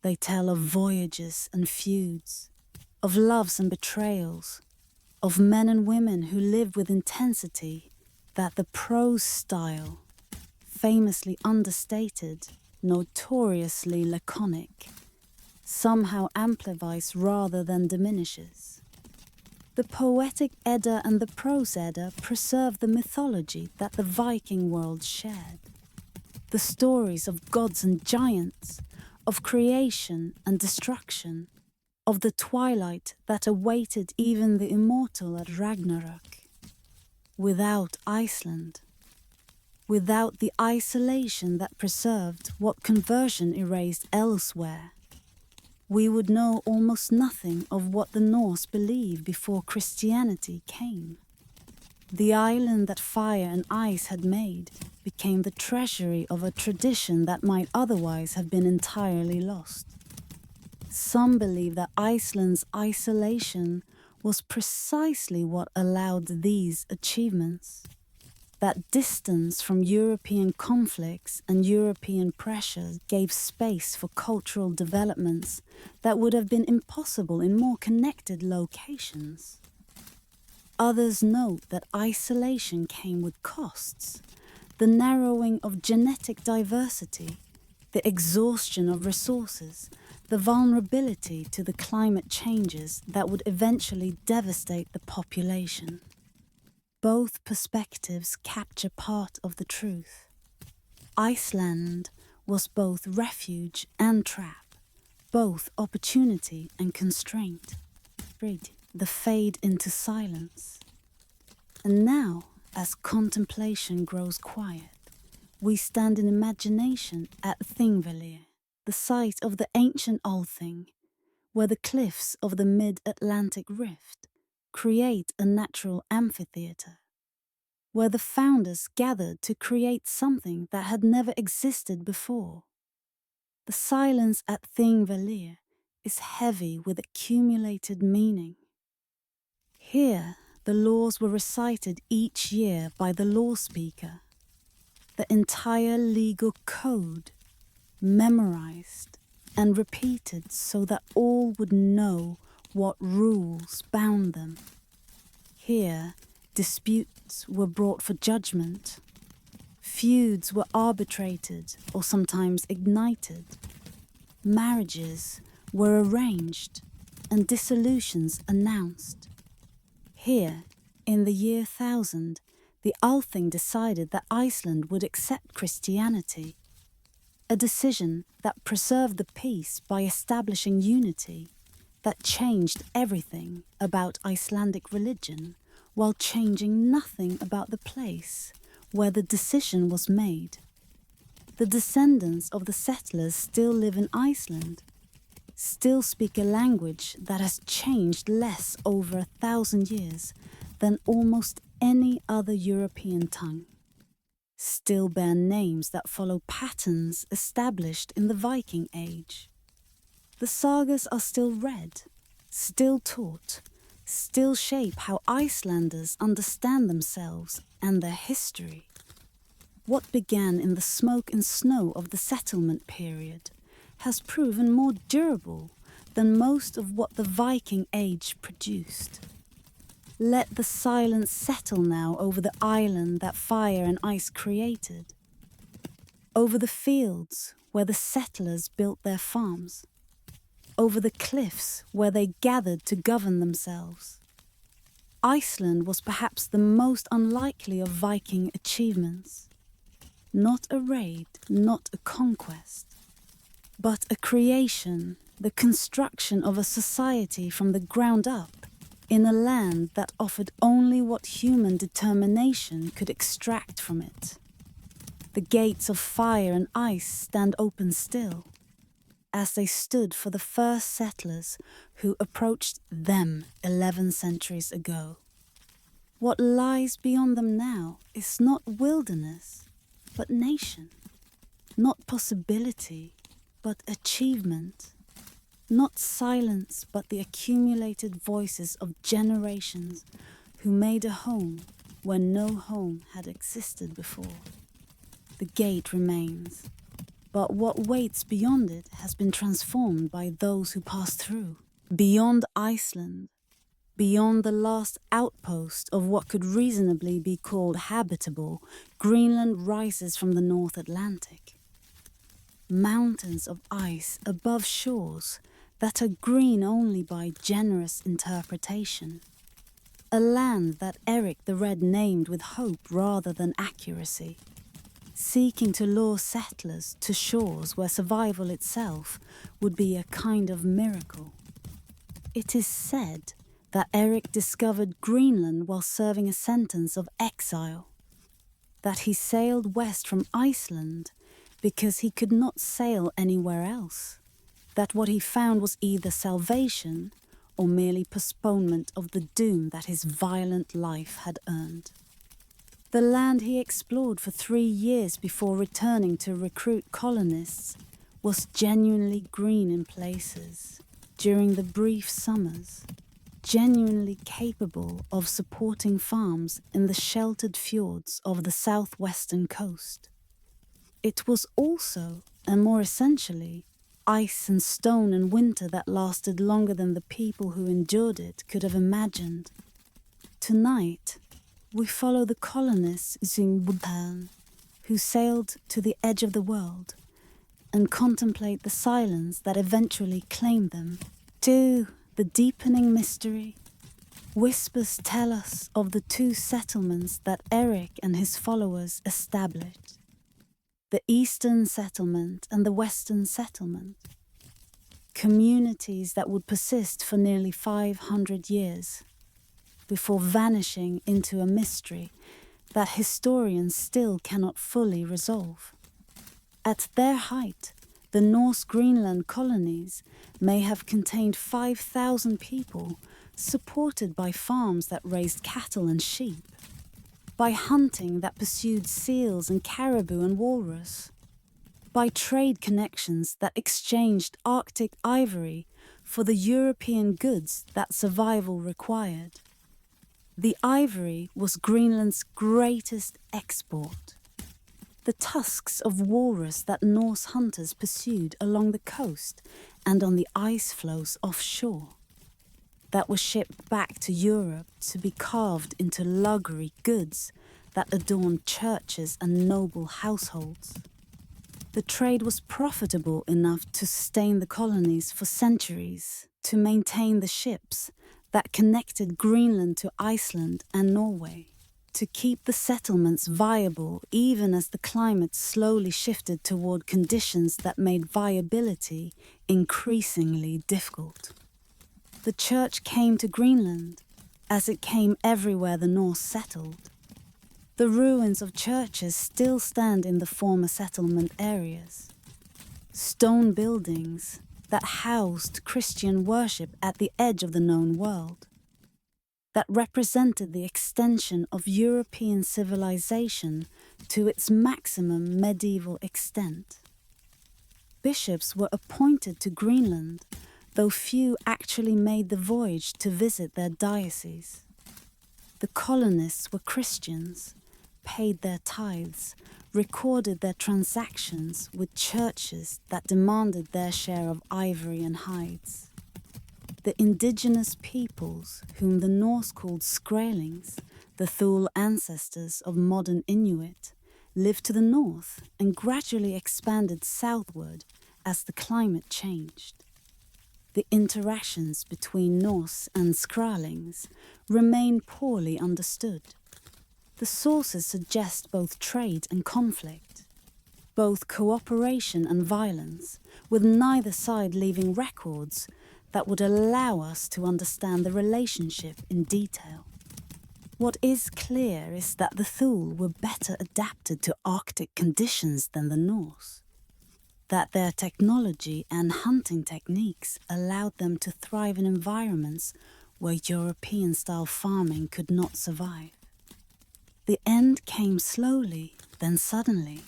They tell of voyages and feuds, of loves and betrayals, of men and women who lived with intensity that the prose style, famously understated, notoriously laconic, somehow amplifies rather than diminishes. The poetic Edda and the prose Edda preserve the mythology that the Viking world shared. The stories of gods and giants, of creation and destruction, of the twilight that awaited even the immortal at Ragnarok. Without Iceland, without the isolation that preserved what conversion erased elsewhere, we would know almost nothing of what the Norse believed before Christianity came. The island that fire and ice had made became the treasury of a tradition that might otherwise have been entirely lost. Some believe that Iceland's isolation was precisely what allowed these achievements. That distance from European conflicts and European pressures gave space for cultural developments that would have been impossible in more connected locations. Others note that isolation came with costs, the narrowing of genetic diversity, the exhaustion of resources, the vulnerability to the climate changes that would eventually devastate the population. Both perspectives capture part of the truth. Iceland was both refuge and trap, both opportunity and constraint. The fade into silence. And now, as contemplation grows quiet, we stand in imagination at Thingvellir, the site of the ancient Althing, where the cliffs of the mid-Atlantic rift create a natural amphitheatre, where the founders gathered to create something that had never existed before. The silence at Thingvellir is heavy with accumulated meaning. Here, the laws were recited each year by the law speaker, the entire legal code memorized and repeated so that all would know what rules bound them. Here, disputes were brought for judgment. Feuds were arbitrated or sometimes ignited. Marriages were arranged and dissolutions announced. Here, in the year 1000, the Althing decided that Iceland would accept Christianity, a decision that preserved the peace by establishing unity, that changed everything about Icelandic religion while changing nothing about the place where the decision was made. The descendants of the settlers still live in Iceland, still speak a language that has changed less over 1,000 years than almost any other European tongue, still bear names that follow patterns established in the Viking Age. The sagas are still read, still taught, still shape how Icelanders understand themselves and their history. What began in the smoke and snow of the settlement period has proven more durable than most of what the Viking Age produced. Let the silence settle now over the island that fire and ice created, over the fields where the settlers built their farms, over the cliffs where they gathered to govern themselves. Iceland was perhaps the most unlikely of Viking achievements. Not a raid, not a conquest, but a creation, the construction of a society from the ground up, in a land that offered only what human determination could extract from it. The gates of fire and ice stand open still, as they stood for the first settlers who approached them 11 centuries ago. What lies beyond them now is not wilderness, but nation. Not possibility, but achievement. Not silence, but the accumulated voices of generations who made a home where no home had existed before. The gate remains, but what waits beyond it has been transformed by those who passed through. Beyond Iceland, beyond the last outpost of what could reasonably be called habitable, Greenland rises from the North Atlantic. Mountains of ice above shores that are green only by generous interpretation. A land that Eric the Red named with hope rather than accuracy, seeking to lure settlers to shores where survival itself would be a kind of miracle. It is said that Eric discovered Greenland while serving a sentence of exile, that he sailed west from Iceland because he could not sail anywhere else, that what he found was either salvation or merely postponement of the doom that his violent life had earned. The land he explored for 3 years before returning to recruit colonists was genuinely green in places during the brief summers, genuinely capable of supporting farms in the sheltered fjords of the southwestern coast. It was also, and more essentially, ice and stone and winter that lasted longer than the people who endured it could have imagined. Tonight, we follow the colonists Zingbutan, who sailed to the edge of the world, and contemplate the silence that eventually claimed them. Too, the deepening mystery. Whispers tell us of the 2 settlements that Eric and his followers established. The Eastern Settlement and the Western Settlement. Communities that would persist for nearly 500 years, before vanishing into a mystery that historians still cannot fully resolve. At their height, the Norse Greenland colonies may have contained 5,000 people, supported by farms that raised cattle and sheep, by hunting that pursued seals and caribou and walrus, by trade connections that exchanged Arctic ivory for the European goods that survival required. The ivory was Greenland's greatest export. The tusks of walrus that Norse hunters pursued along the coast and on the ice floes offshore, that were shipped back to Europe to be carved into luxury goods that adorned churches and noble households. The trade was profitable enough to sustain the colonies for centuries, to maintain the ships that connected Greenland to Iceland and Norway, to keep the settlements viable even as the climate slowly shifted toward conditions that made viability increasingly difficult. The church came to Greenland, as it came everywhere the Norse settled. The ruins of churches still stand in the former settlement areas. Stone buildings that housed Christian worship at the edge of the known world, that represented the extension of European civilization to its maximum medieval extent. Bishops were appointed to Greenland, though few actually made the voyage to visit their diocese. The colonists were Christians, paid their tithes, recorded their transactions with churches that demanded their share of ivory and hides. The indigenous peoples, whom the Norse called Skrælings, the Thule ancestors of modern Inuit, lived to the north and gradually expanded southward as the climate changed. The interactions between Norse and Skrælings remain poorly understood. The sources suggest both trade and conflict, both cooperation and violence, with neither side leaving records that would allow us to understand the relationship in detail. What is clear is that the Thule were better adapted to Arctic conditions than the Norse, that their technology and hunting techniques allowed them to thrive in environments where European-style farming could not survive. The end came slowly, then suddenly.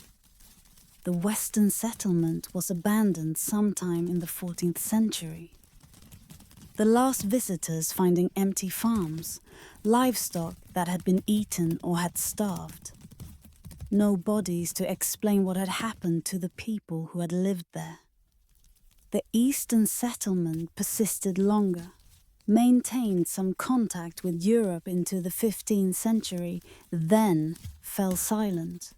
The Western settlement was abandoned sometime in the 14th century. The last visitors finding empty farms, livestock that had been eaten or had starved. No bodies to explain what had happened to the people who had lived there. The Eastern settlement persisted longer, maintained some contact with Europe into the 15th century, then fell silent.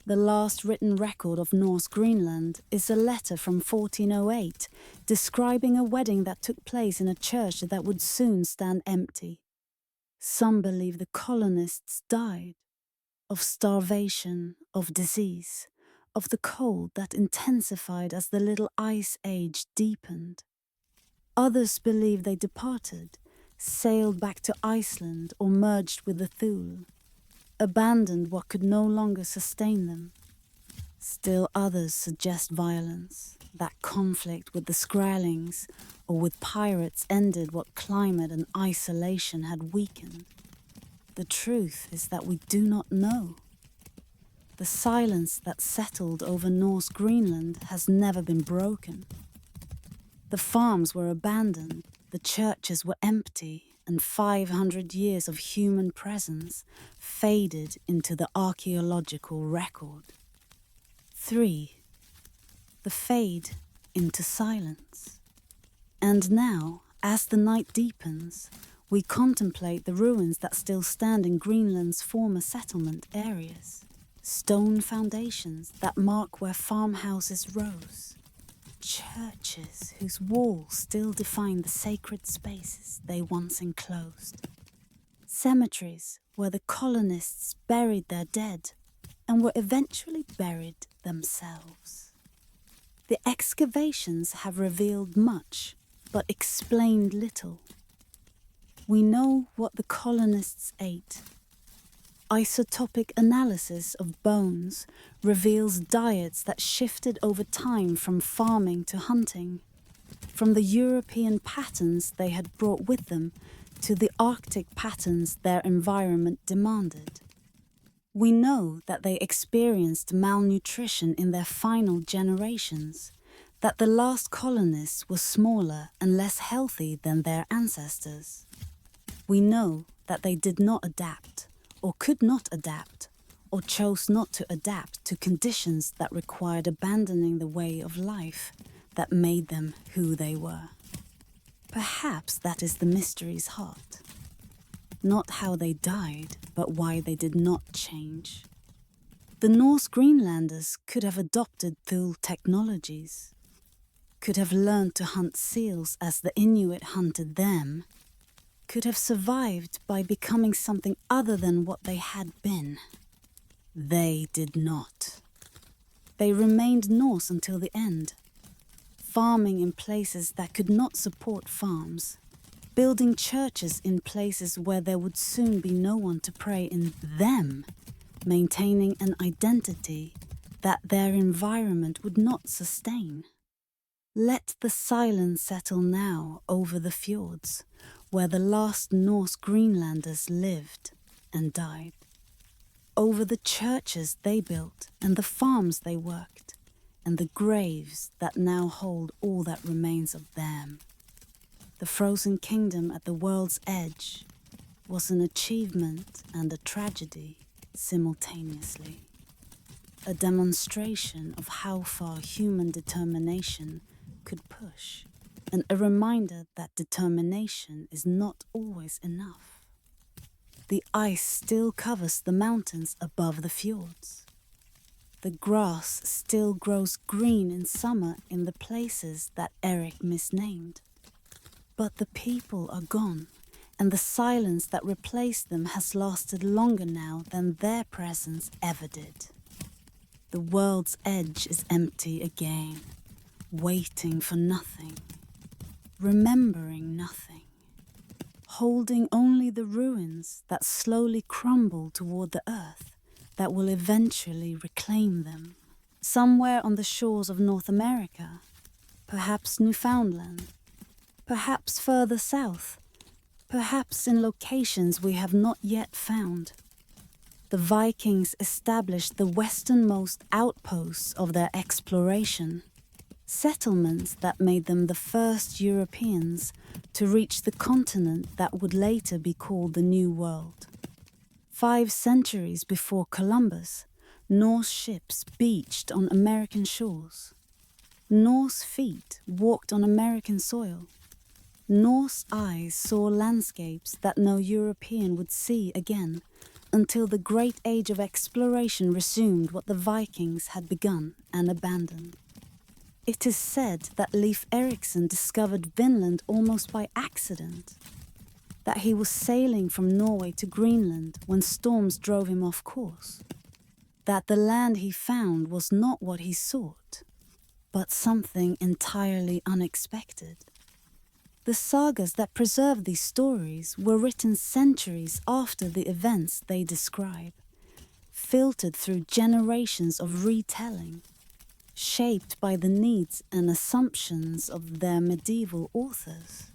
The last written record of Norse Greenland is a letter from 1408 describing a wedding that took place in a church that would soon stand empty. Some believe the colonists died of starvation, of disease, of the cold that intensified as the Little Ice Age deepened. Others believe they departed, sailed back to Iceland or merged with the Thule, abandoned what could no longer sustain them. Still others suggest violence, that conflict with the Skrælings or with pirates ended what climate and isolation had weakened. The truth is that we do not know. The silence that settled over Norse Greenland has never been broken. The farms were abandoned, the churches were empty, and 500 years of human presence faded into the archaeological record. 3. The fade into silence. And now, as the night deepens, we contemplate the ruins that still stand in Greenland's former settlement areas. Stone foundations that mark where farmhouses rose. Churches whose walls still define the sacred spaces they once enclosed. Cemeteries where the colonists buried their dead and were eventually buried themselves. The excavations have revealed much, but explained little. We know what the colonists ate. Isotopic analysis of bones reveals diets that shifted over time from farming to hunting, from the European patterns they had brought with them to the Arctic patterns their environment demanded. We know that they experienced malnutrition in their final generations, that the last colonists were smaller and less healthy than their ancestors. We know that they did not adapt, or could not adapt, or chose not to adapt to conditions that required abandoning the way of life that made them who they were. Perhaps that is the mystery's heart. Not how they died, but why they did not change. The Norse Greenlanders could have adopted Thule technologies, could have learned to hunt seals as the Inuit hunted them, could have survived by becoming something other than what they had been. They did not. They remained Norse until the end, farming in places that could not support farms, building churches in places where there would soon be no one to pray in them, maintaining an identity that their environment would not sustain. Let the silence settle now over the fjords, where the last Norse Greenlanders lived and died. Over the churches they built and the farms they worked, and the graves that now hold all that remains of them. The frozen kingdom at the world's edge was an achievement and a tragedy simultaneously. A demonstration of how far human determination could push and a reminder that determination is not always enough. The ice still covers the mountains above the fjords. The grass still grows green in summer in the places that Eric misnamed. But the people are gone, and the silence that replaced them has lasted longer now than their presence ever did. The world's edge is empty again, waiting for nothing, remembering nothing, holding only the ruins that slowly crumble toward the earth that will eventually reclaim them. Somewhere on the shores of North America, perhaps Newfoundland, perhaps further south, perhaps in locations we have not yet found. The Vikings established the westernmost outposts of their exploration, settlements that made them the first Europeans to reach the continent that would later be called the New World. 5 centuries before Columbus, Norse ships beached on American shores. Norse feet walked on American soil. Norse eyes saw landscapes that no European would see again until the great age of exploration resumed what the Vikings had begun and abandoned. It is said that Leif Erikson discovered Vinland almost by accident, that he was sailing from Norway to Greenland when storms drove him off course, that the land he found was not what he sought, but something entirely unexpected. The sagas that preserve these stories were written centuries after the events they describe, filtered through generations of retelling, shaped by the needs and assumptions of their medieval authors.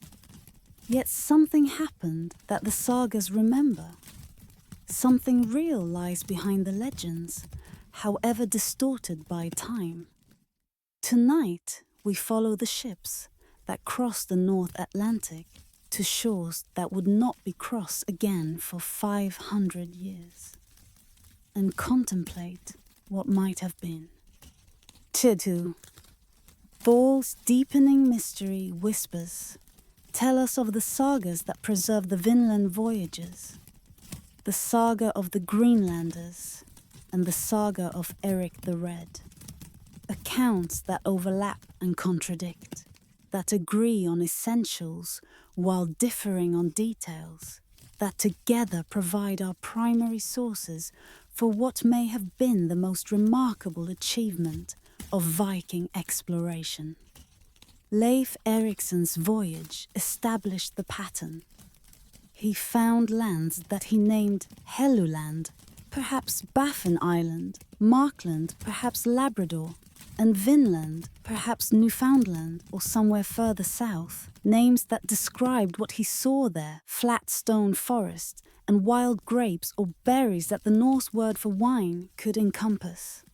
Yet something happened that the sagas remember. Something real lies behind the legends, however distorted by time. Tonight, we follow the ships that crossed the North Atlantic to shores that would not be crossed again for 500 years, and contemplate what might have been. Tidhu, Thor's deepening mystery whispers tell us of the sagas that preserve the Vinland voyages, the saga of the Greenlanders and the saga of Eric the Red, accounts that overlap and contradict, that agree on essentials while differing on details, that together provide our primary sources for what may have been the most remarkable achievement of Viking exploration. Leif Erikson's voyage established the pattern. He found lands that he named Helluland, perhaps Baffin Island, Markland, perhaps Labrador, and Vinland, perhaps Newfoundland or somewhere further south, names that described what he saw there, flat stone forest and wild grapes or berries that the Norse word for wine could encompass.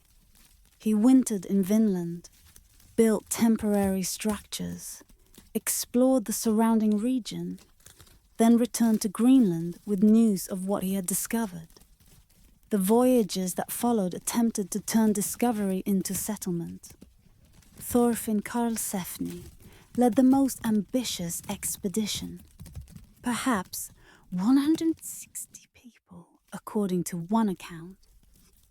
He wintered in Vinland, built temporary structures, explored the surrounding region, then returned to Greenland with news of what he had discovered. The voyages that followed attempted to turn discovery into settlement. Thorfinn Karlsefni led the most ambitious expedition. Perhaps 160 people, according to one account,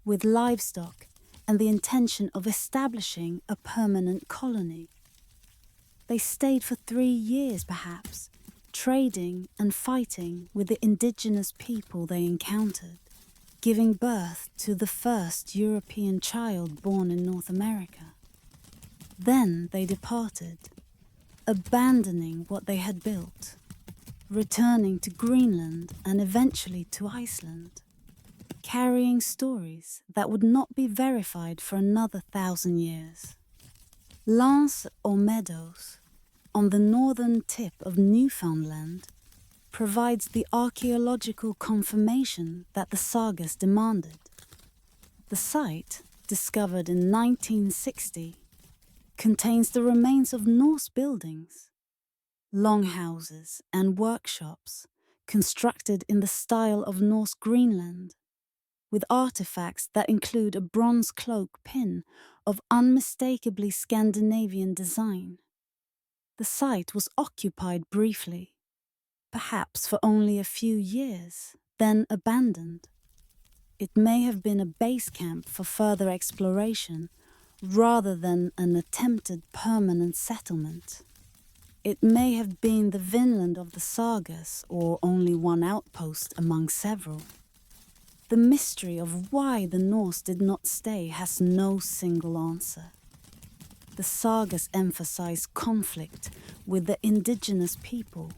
with livestock and the intention of establishing a permanent colony. They stayed for 3 years, perhaps, trading and fighting with the indigenous people they encountered, giving birth to the first European child born in North America. Then they departed, abandoning what they had built, returning to Greenland and eventually to Iceland, carrying stories that would not be verified for another 1,000 years. Lands or meadows, on the northern tip of Newfoundland, provides the archaeological confirmation that the sagas demanded. The site, discovered in 1960, contains the remains of Norse buildings, longhouses and workshops constructed in the style of Norse Greenland, with artifacts that include a bronze cloak pin of unmistakably Scandinavian design. The site was occupied briefly, perhaps for only a few years, then abandoned. It may have been a base camp for further exploration rather than an attempted permanent settlement. It may have been the Vinland of the sagas or only one outpost among several. The mystery of why the Norse did not stay has no single answer. The sagas emphasize conflict with the indigenous people,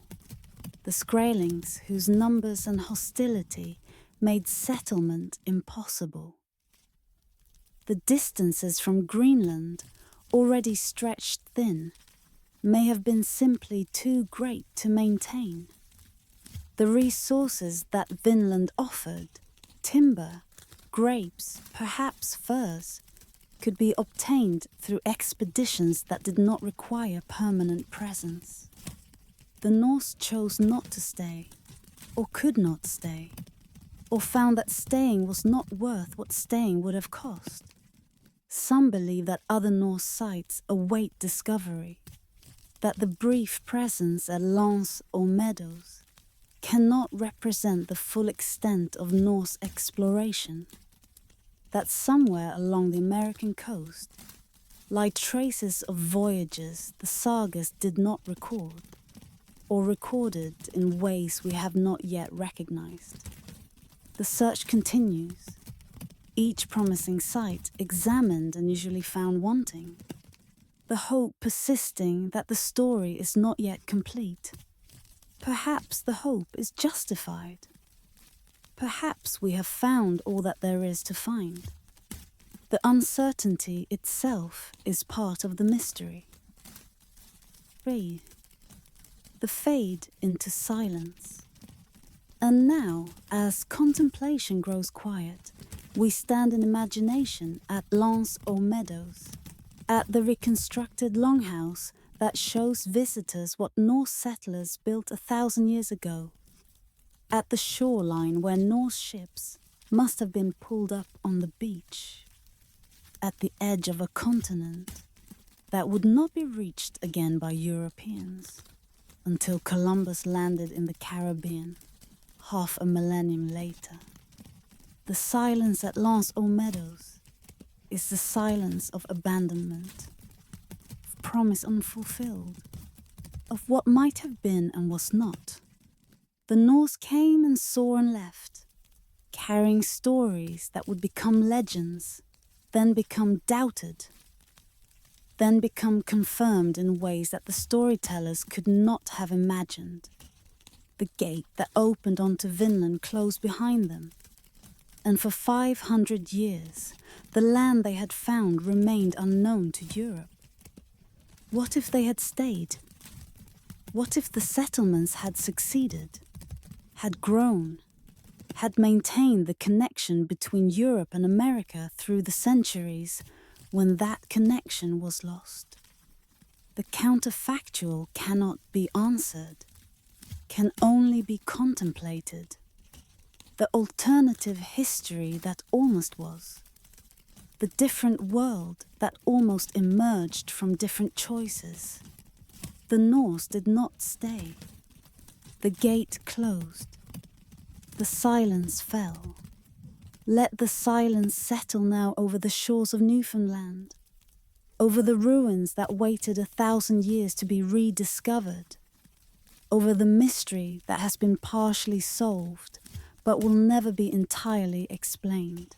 the Skrælings whose numbers and hostility made settlement impossible. The distances from Greenland, already stretched thin, may have been simply too great to maintain. The resources that Vinland offered, timber, grapes, perhaps furs, could be obtained through expeditions that did not require permanent presence. The Norse chose not to stay, or could not stay, or found that staying was not worth what staying would have cost. Some believe that other Norse sites await discovery, that the brief presence at Lens or Meadows cannot represent the full extent of Norse exploration, that somewhere along the American coast lie traces of voyages the sagas did not record, or recorded in ways we have not yet recognized. The search continues, each promising site examined and usually found wanting, the hope persisting that the story is not yet complete. Perhaps the hope is justified. Perhaps we have found all that there is to find. The uncertainty itself is part of the mystery. 3. The fade into silence. And now, as contemplation grows quiet, we stand in imagination at Lens or Meadows, at the reconstructed longhouse that shows visitors what Norse settlers built 1,000 years ago, at the shoreline where Norse ships must have been pulled up on the beach, at the edge of a continent that would not be reached again by Europeans until Columbus landed in the Caribbean half a millennium later. The silence at Lens or Meadows is the silence of abandonment, of promise unfulfilled, of what might have been and was not. The Norse came and saw and left, carrying stories that would become legends, then become doubted, then become confirmed in ways that the storytellers could not have imagined. The gate that opened onto Vinland closed behind them, and for 500 years the land they had found remained unknown to Europe. What if they had stayed? What if the settlements had succeeded, had grown, had maintained the connection between Europe and America through the centuries when that connection was lost? The counterfactual cannot be answered, can only be contemplated. The alternative history that almost was, the different world that almost emerged from different choices. The Norse did not stay. The gate closed. The silence fell. Let the silence settle now over the shores of Newfoundland, over the ruins that waited 1,000 years to be rediscovered, over the mystery that has been partially solved but will never be entirely explained.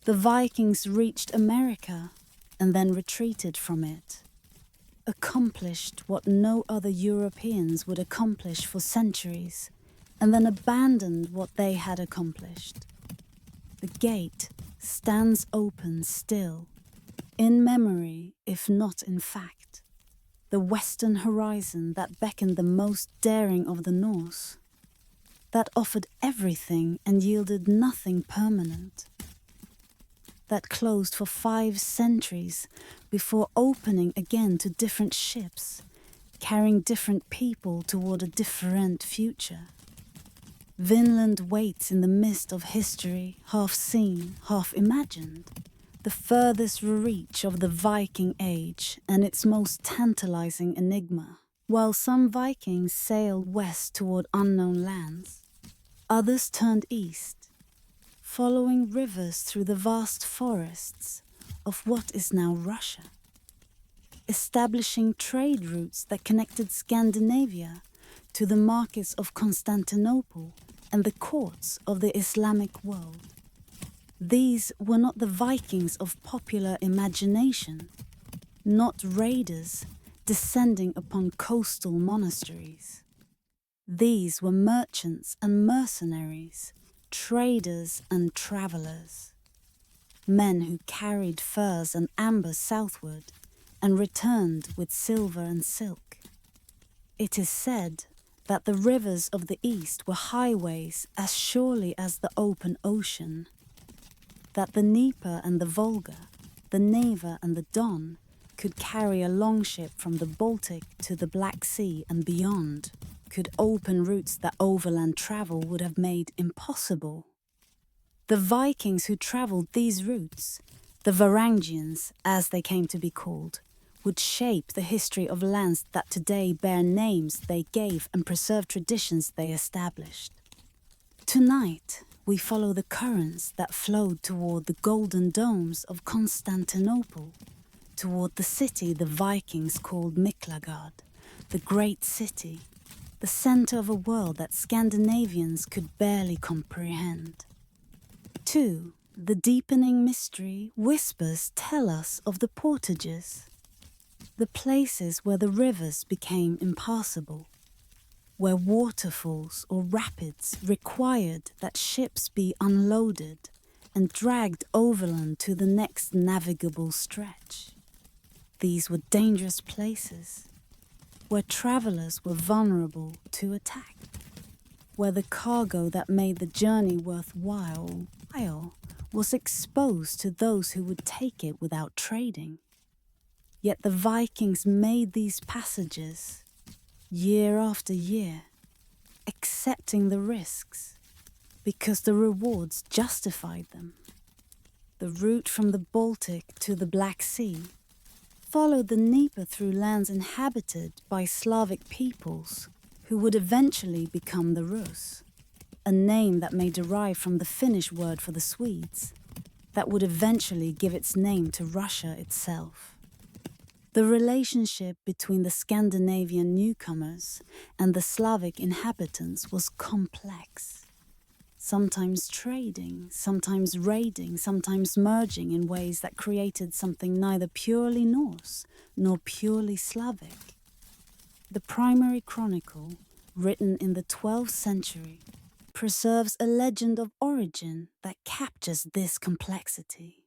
The Vikings reached America and then retreated from it, accomplished what no other Europeans would accomplish for centuries, and then abandoned what they had accomplished. The gate stands open still, in memory if not in fact, the western horizon that beckoned the most daring of the Norse, that offered everything and yielded nothing permanent, that closed for 5 centuries before opening again to different ships, carrying different people toward a different future. Vinland waits in the mist of history, half seen, half imagined, the furthest reach of the Viking Age and its most tantalizing enigma. While some Vikings sailed west toward unknown lands, others turned east, following rivers through the vast forests of what is now Russia, establishing trade routes that connected Scandinavia to the markets of Constantinople and the courts of the Islamic world. These were not the Vikings of popular imagination, not raiders descending upon coastal monasteries. These were merchants and mercenaries, traders and travelers, men who carried furs and amber southward and returned with silver and silk. It is said that the rivers of the East were highways as surely as the open ocean, that the Dnieper and the Volga, the Neva and the Don could carry a longship from the Baltic to the Black Sea and beyond, could open routes that overland travel would have made impossible. The Vikings who travelled these routes, the Varangians as they came to be called, would shape the history of lands that today bear names they gave and preserve traditions they established. Tonight, we follow the currents that flowed toward the golden domes of Constantinople, toward the city the Vikings called Miklagard, the great city, the center of a world that Scandinavians could barely comprehend. 2. The deepening mystery whispers tell us of the portages, the places where the rivers became impassable, where waterfalls or rapids required that ships be unloaded and dragged overland to the next navigable stretch. These were dangerous places, where travelers were vulnerable to attack, where the cargo that made the journey worthwhile was exposed to those who would take it without trading. Yet the Vikings made these passages year after year, accepting the risks because the rewards justified them. The route from the Baltic to the Black Sea followed the Dnieper through lands inhabited by Slavic peoples who would eventually become the Rus, a name that may derive from the Finnish word for the Swedes, that would eventually give its name to Russia itself. The relationship between the Scandinavian newcomers and the Slavic inhabitants was complex, sometimes trading, sometimes raiding, sometimes merging in ways that created something neither purely Norse nor purely Slavic. The primary chronicle, written in the 12th century, preserves a legend of origin that captures this complexity.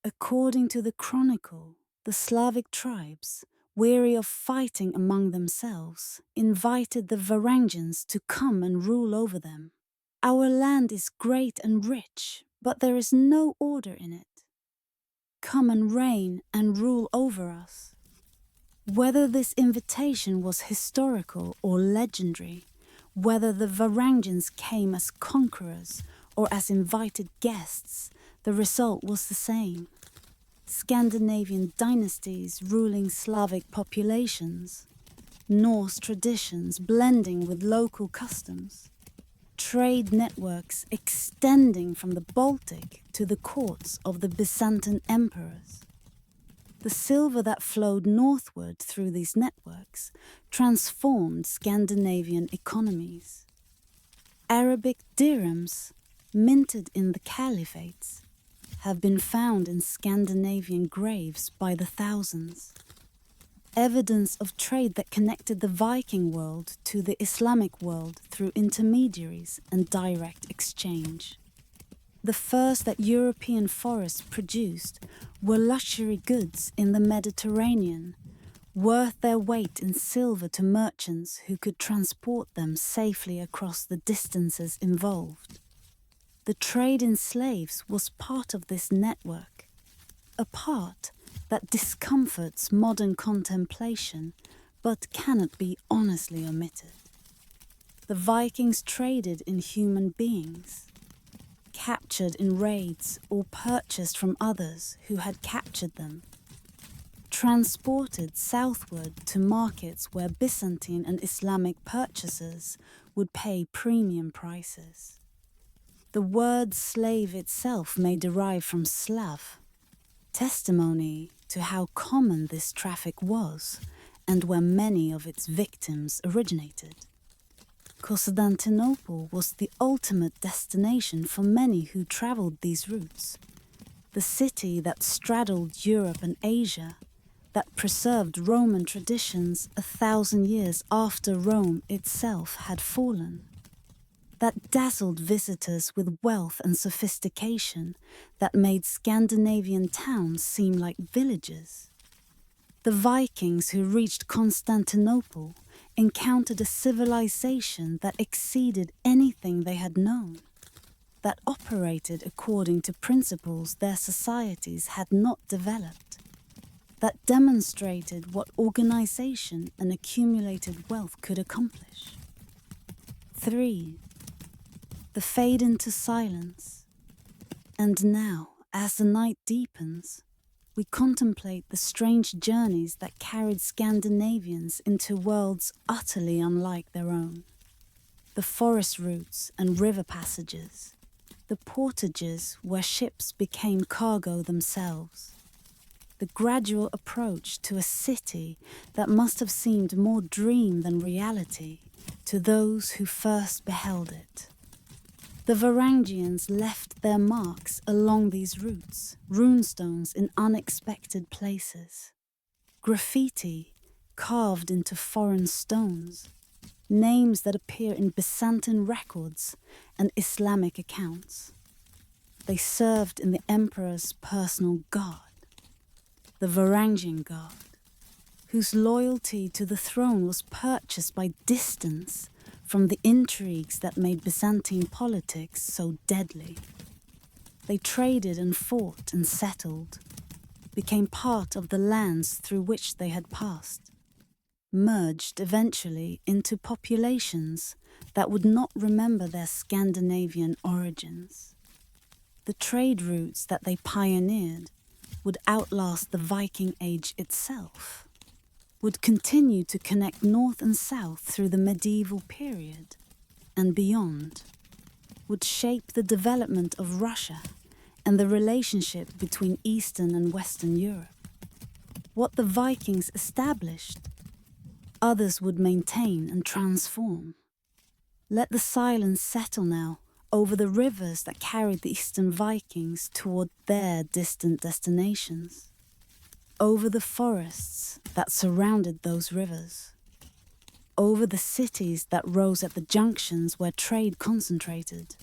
According to the chronicle, the Slavic tribes, weary of fighting among themselves, invited the Varangians to come and rule over them. Our land is great and rich, but there is no order in it. Come and reign and rule over us. Whether this invitation was historical or legendary, whether the Varangians came as conquerors or as invited guests, the result was the same. Scandinavian dynasties ruling Slavic populations, Norse traditions blending with local customs, trade networks extending from the Baltic to the courts of the Byzantine emperors. The silver that flowed northward through these networks transformed Scandinavian economies. Arabic dirhams, minted in the caliphates, have been found in Scandinavian graves by the thousands. Evidence of trade that connected the Viking world to the Islamic world through intermediaries and direct exchange. The furs that European forests produced were luxury goods in the Mediterranean, worth their weight in silver to merchants who could transport them safely across the distances involved. The trade in slaves was part of this network, a part that discomforts modern contemplation but cannot be honestly omitted. The Vikings traded in human beings, captured in raids or purchased from others who had captured them, transported southward to markets where Byzantine and Islamic purchasers would pay premium prices. The word slave itself may derive from Slav, testimony to how common this traffic was and where many of its victims originated. Constantinople was the ultimate destination for many who travelled these routes, the city that straddled Europe and Asia, that preserved Roman traditions 1,000 years after Rome itself had fallen, that dazzled visitors with wealth and sophistication that made Scandinavian towns seem like villages. The Vikings who reached Constantinople encountered a civilization that exceeded anything they had known, that operated according to principles their societies had not developed, that demonstrated what organization and accumulated wealth could accomplish. 3. The fade into silence. And now, as the night deepens, we contemplate the strange journeys that carried Scandinavians into worlds utterly unlike their own. The forest routes and river passages, the portages where ships became cargo themselves, the gradual approach to a city that must have seemed more dream than reality to those who first beheld it. The Varangians left their marks along these routes, runestones in unexpected places, graffiti carved into foreign stones, names that appear in Byzantine records and Islamic accounts. They served in the emperor's personal guard, the Varangian Guard, whose loyalty to the throne was purchased by distance from the intrigues that made Byzantine politics so deadly. They traded and fought and settled, became part of the lands through which they had passed, merged eventually into populations that would not remember their Scandinavian origins. The trade routes that they pioneered would outlast the Viking Age itself, would continue to connect north and south through the medieval period and beyond, would shape the development of Russia and the relationship between Eastern and Western Europe. What the Vikings established, others would maintain and transform. Let the silence settle now over the rivers that carried the Eastern Vikings toward their distant destinations, over the forests that surrounded those rivers, over the cities that rose at the junctions where trade concentrated.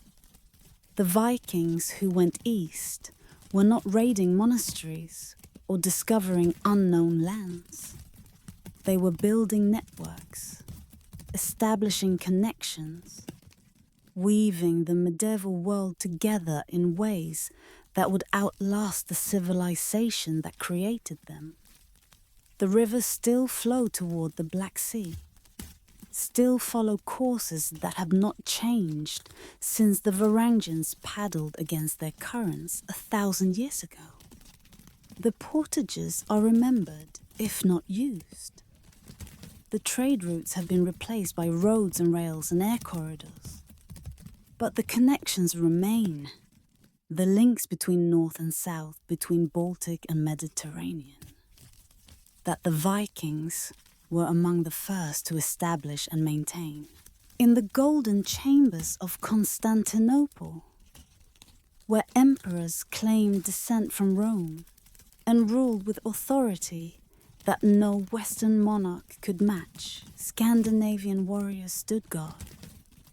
The Vikings who went east were not raiding monasteries or discovering unknown lands. They were building networks, establishing connections, weaving the medieval world together in ways that would outlast the civilization that created them. The rivers still flow toward the Black Sea, still follow courses that have not changed since the Varangians paddled against their currents 1,000 years ago. The portages are remembered, if not used. The trade routes have been replaced by roads and rails and air corridors. But the connections remain. The links between North and South, between Baltic and Mediterranean. That the Vikings were among the first to establish and maintain. In the golden chambers of Constantinople, where emperors claimed descent from Rome and ruled with authority that no Western monarch could match, Scandinavian warriors stood guard.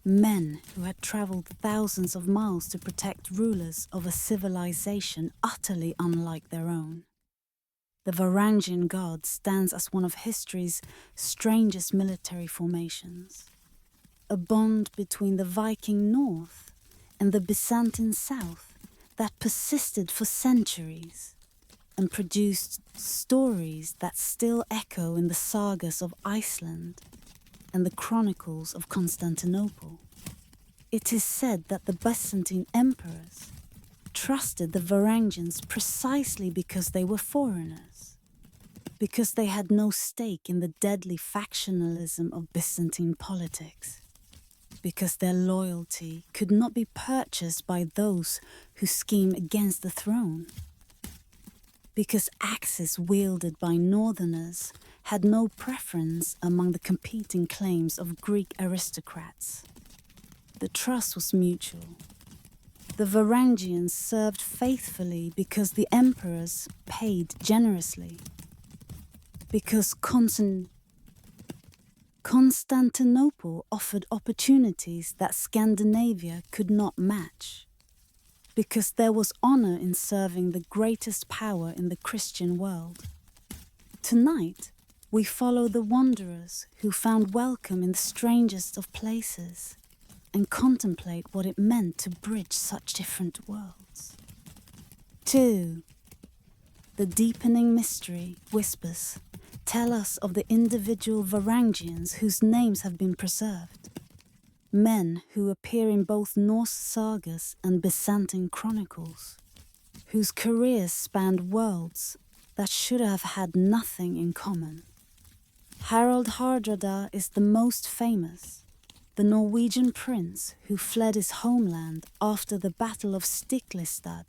Men who had travelled thousands of miles to protect rulers of a civilization utterly unlike their own. The Varangian Guard stands as one of history's strangest military formations, a bond between the Viking North and the Byzantine South that persisted for centuries and produced stories that still echo in the sagas of Iceland and the chronicles of Constantinople. It is said that the Byzantine emperors trusted the Varangians precisely because they were foreigners, because they had no stake in the deadly factionalism of Byzantine politics, because their loyalty could not be purchased by those who scheme against the throne, because axes wielded by northerners had no preference among the competing claims of Greek aristocrats. The trust was mutual. The Varangians served faithfully because the emperors paid generously, because Constantinople offered opportunities that Scandinavia could not match, because there was honor in serving the greatest power in the Christian world. Tonight, we follow the wanderers who found welcome in the strangest of places and contemplate what it meant to bridge such different worlds. 2. The deepening mystery whispers tell us of the individual Varangians whose names have been preserved, men who appear in both Norse sagas and Byzantine chronicles, whose careers spanned worlds that should have had nothing in common. Harald Hardrada is the most famous, the Norwegian prince who fled his homeland after the Battle of Stiklestad,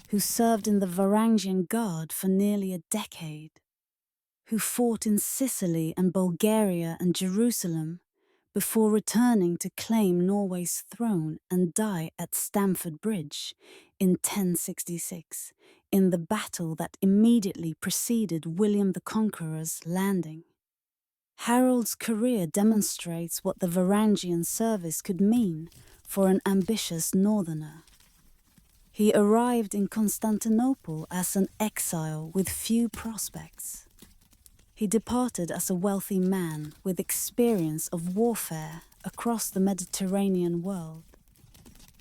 who served in the Varangian Guard for nearly a decade, who fought in Sicily and Bulgaria and Jerusalem before returning to claim Norway's throne and die at Stamford Bridge in 1066, in the battle that immediately preceded William the Conqueror's landing. Harold's career demonstrates what the Varangian service could mean for an ambitious northerner. He arrived in Constantinople as an exile with few prospects. He departed as a wealthy man with experience of warfare across the Mediterranean world.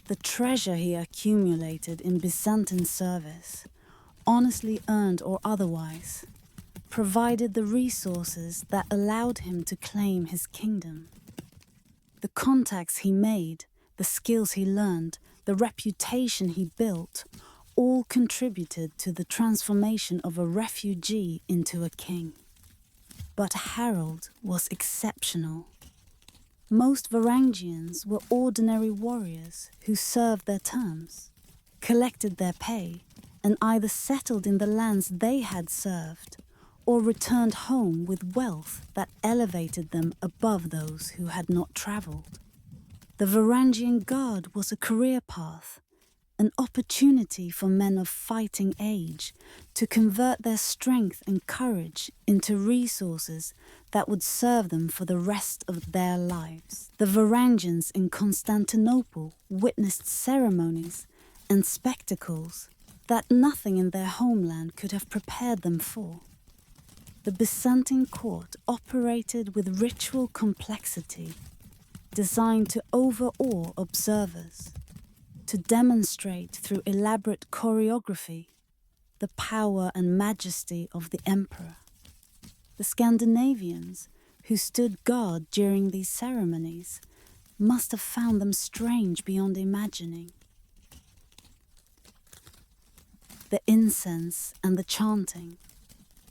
The treasure he accumulated in Byzantine service, honestly earned or otherwise, provided the resources that allowed him to claim his kingdom. The contacts he made, the skills he learned, the reputation he built, all contributed to the transformation of a refugee into a king. But Harold was exceptional. Most Varangians were ordinary warriors who served their terms, collected their pay, and either settled in the lands they had served or returned home with wealth that elevated them above those who had not travelled. The Varangian Guard was a career path, an opportunity for men of fighting age to convert their strength and courage into resources that would serve them for the rest of their lives. The Varangians in Constantinople witnessed ceremonies and spectacles that nothing in their homeland could have prepared them for. The Byzantine court operated with ritual complexity, designed to overawe observers, to demonstrate through elaborate choreography the power and majesty of the emperor. The Scandinavians, who stood guard during these ceremonies, must have found them strange beyond imagining. The incense and the chanting,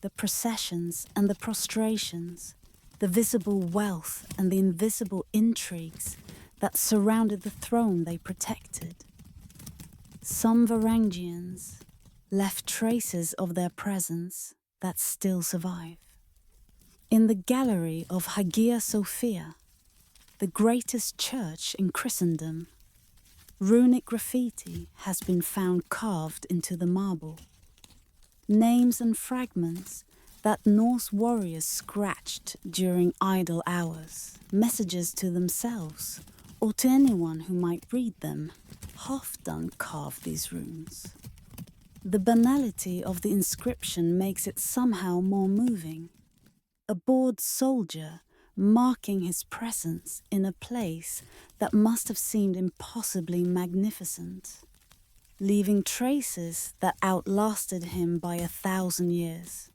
the processions and the prostrations, the visible wealth and the invisible intrigues that surrounded the throne they protected. Some Varangians left traces of their presence that still survive. In the gallery of Hagia Sophia, the greatest church in Christendom, runic graffiti has been found carved into the marble. Names and fragments that Norse warriors scratched during idle hours, messages to themselves or to anyone who might read them, Halfdan carved these runes. The banality of the inscription makes it somehow more moving. A bored soldier marking his presence in a place that must have seemed impossibly magnificent, leaving traces that outlasted him by 1,000 years.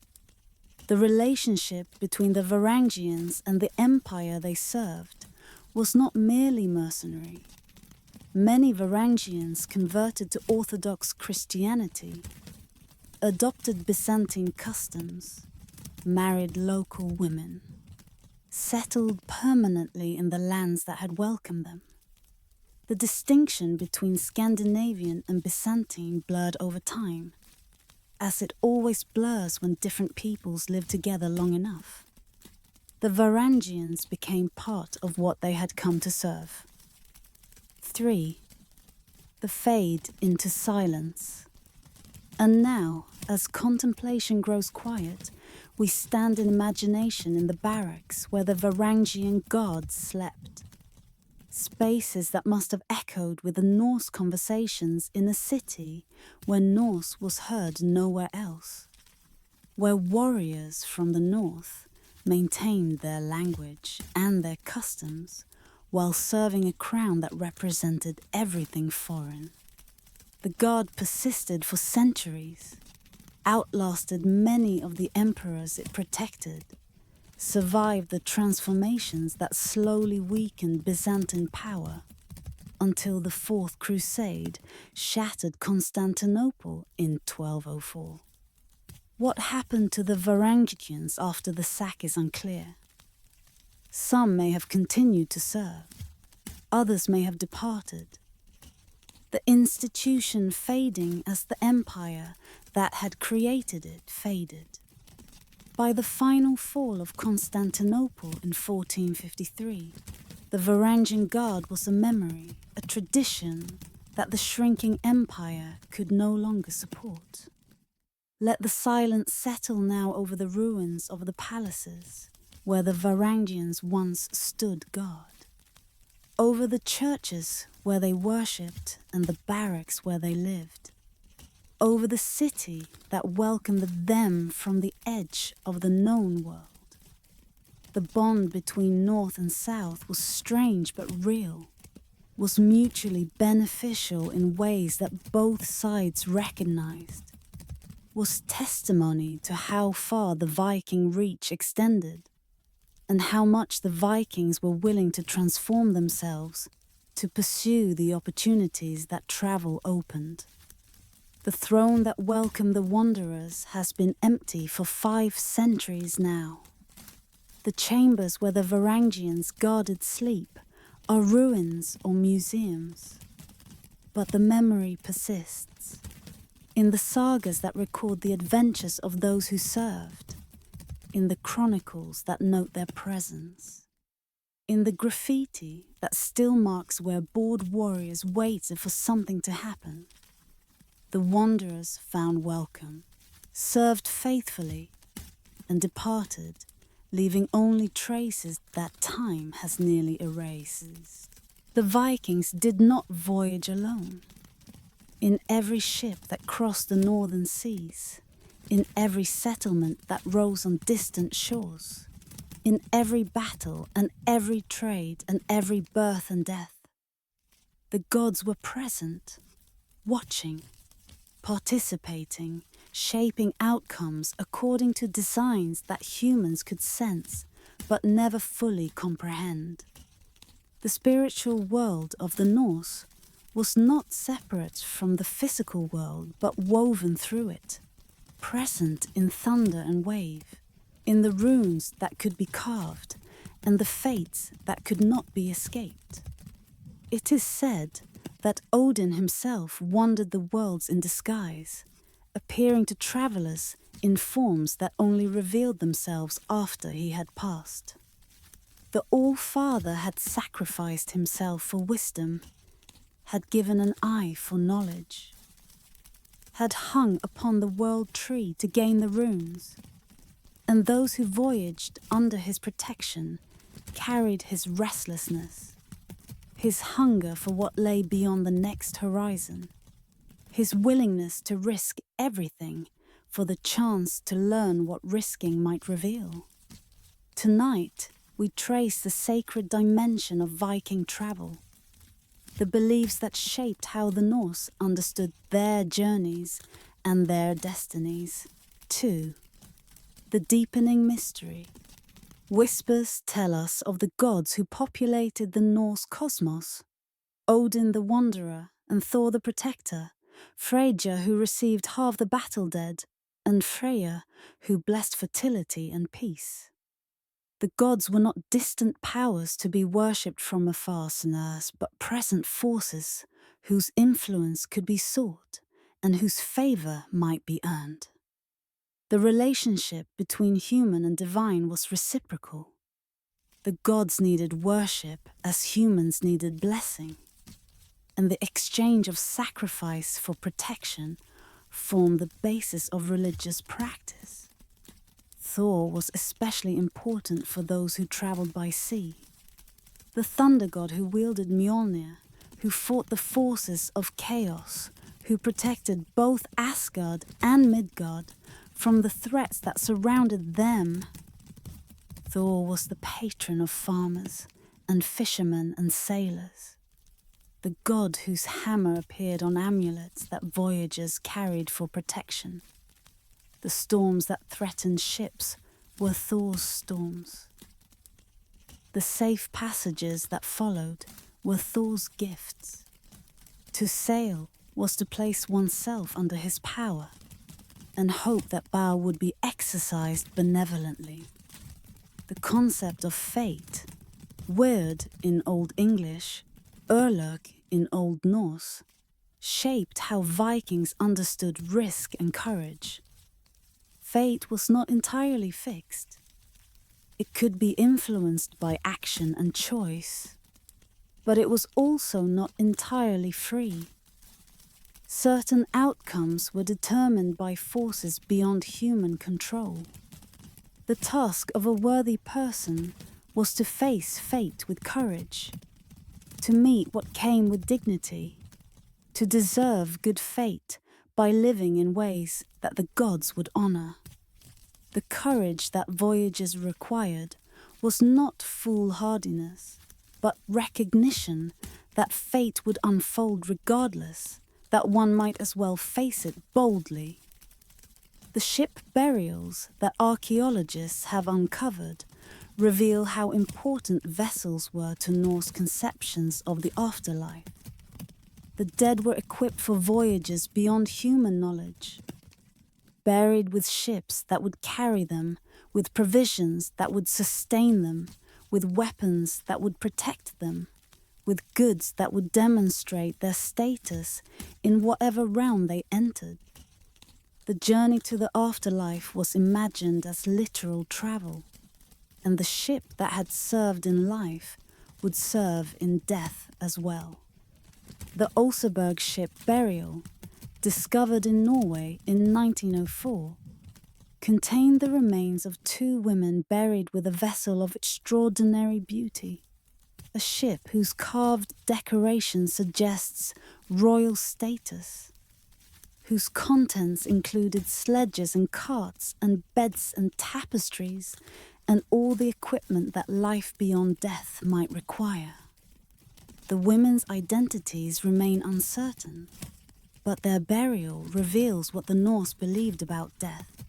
The relationship between the Varangians and the empire they served was not merely mercenary. Many Varangians converted to Orthodox Christianity, adopted Byzantine customs, married local women, settled permanently in the lands that had welcomed them. The distinction between Scandinavian and Byzantine blurred over time, as it always blurs when different peoples live together long enough. The Varangians became part of what they had come to serve. 3. The fade into silence. And now, as contemplation grows quiet, we stand in imagination in the barracks where the Varangian gods slept. Spaces that must have echoed with the Norse conversations in a city where Norse was heard nowhere else. Where warriors from the north maintained their language and their customs while serving a crown that represented everything foreign. The god persisted for centuries, outlasted many of the emperors it protected, survived the transformations that slowly weakened Byzantine power, until the Fourth Crusade shattered Constantinople in 1204. What happened to the Varangians after the sack is unclear. Some may have continued to serve, others may have departed, the institution fading as the empire that had created it faded. By the final fall of Constantinople in 1453, the Varangian Guard was a memory, a tradition that the shrinking empire could no longer support. Let the silence settle now over the ruins of the palaces where the Varangians once stood guard, over the churches where they worshipped and the barracks where they lived, over the city that welcomed them from the edge of the known world. The bond between North and South was strange but real, was mutually beneficial in ways that both sides recognized, was testimony to how far the Viking reach extended, and how much the Vikings were willing to transform themselves to pursue the opportunities that travel opened. The throne that welcomed the wanderers has been empty for 5 centuries now. The chambers where the Varangians guarded sleep are ruins or museums. But the memory persists. In the sagas that record the adventures of those who served, in the chronicles that note their presence, in the graffiti that still marks where bored warriors waited for something to happen. The wanderers found welcome, served faithfully, and departed, leaving only traces that time has nearly erased. The Vikings did not voyage alone. In every ship that crossed the northern seas, in every settlement that rose on distant shores, in every battle and every trade and every birth and death, the gods were present, watching, participating, shaping outcomes according to designs that humans could sense but never fully comprehend. The spiritual world of the Norse was not separate from the physical world but woven through it, present in thunder and wave, in the runes that could be carved and the fates that could not be escaped. It is said that Odin himself wandered the worlds in disguise, appearing to travelers in forms that only revealed themselves after he had passed. The All-Father had sacrificed himself for wisdom, had given an eye for knowledge, had hung upon the world tree to gain the runes, and those who voyaged under his protection carried his restlessness, his hunger for what lay beyond the next horizon, his willingness to risk everything for the chance to learn what risking might reveal. Tonight, we trace the sacred dimension of Viking travel, the beliefs that shaped how the Norse understood their journeys and their destinies. 2. The deepening mystery. Whispers tell us of the gods who populated the Norse cosmos, Odin the Wanderer and Thor the Protector, Freyja who received half the battle dead, and Freya who blessed fertility and peace. The gods were not distant powers to be worshipped from afar, sinners, but present forces whose influence could be sought and whose favour might be earned. The relationship between human and divine was reciprocal. The gods needed worship as humans needed blessing, and the exchange of sacrifice for protection formed the basis of religious practice. Thor was especially important for those who travelled by sea. The thunder god who wielded Mjolnir, who fought the forces of chaos, who protected both Asgard and Midgard from the threats that surrounded them. Thor was the patron of farmers and fishermen and sailors, the god whose hammer appeared on amulets that voyagers carried for protection. The storms that threatened ships were Thor's storms. The safe passages that followed were Thor's gifts. To sail was to place oneself under his power and hope that power would be exercised benevolently. The concept of fate, Weird in Old English, Urlök in Old Norse, shaped how Vikings understood risk and courage. Fate was not entirely fixed. It could be influenced by action and choice, but it was also not entirely free. Certain outcomes were determined by forces beyond human control. The task of a worthy person was to face fate with courage, to meet what came with dignity, to deserve good fate by living in ways that the gods would honor. The courage that voyages required was not foolhardiness, but recognition that fate would unfold regardless, that one might as well face it boldly. The ship burials that archaeologists have uncovered reveal how important vessels were to Norse conceptions of the afterlife. The dead were equipped for voyages beyond human knowledge, buried with ships that would carry them, with provisions that would sustain them, with weapons that would protect them, with goods that would demonstrate their status in whatever realm they entered. The journey to the afterlife was imagined as literal travel, and the ship that had served in life would serve in death as well. The Oseberg ship Burial, discovered in Norway in 1904, contained the remains of two women buried with a vessel of extraordinary beauty, a ship whose carved decoration suggests royal status, whose contents included sledges and carts and beds and tapestries and all the equipment that life beyond death might require. The women's identities remain uncertain, but their burial reveals what the Norse believed about death,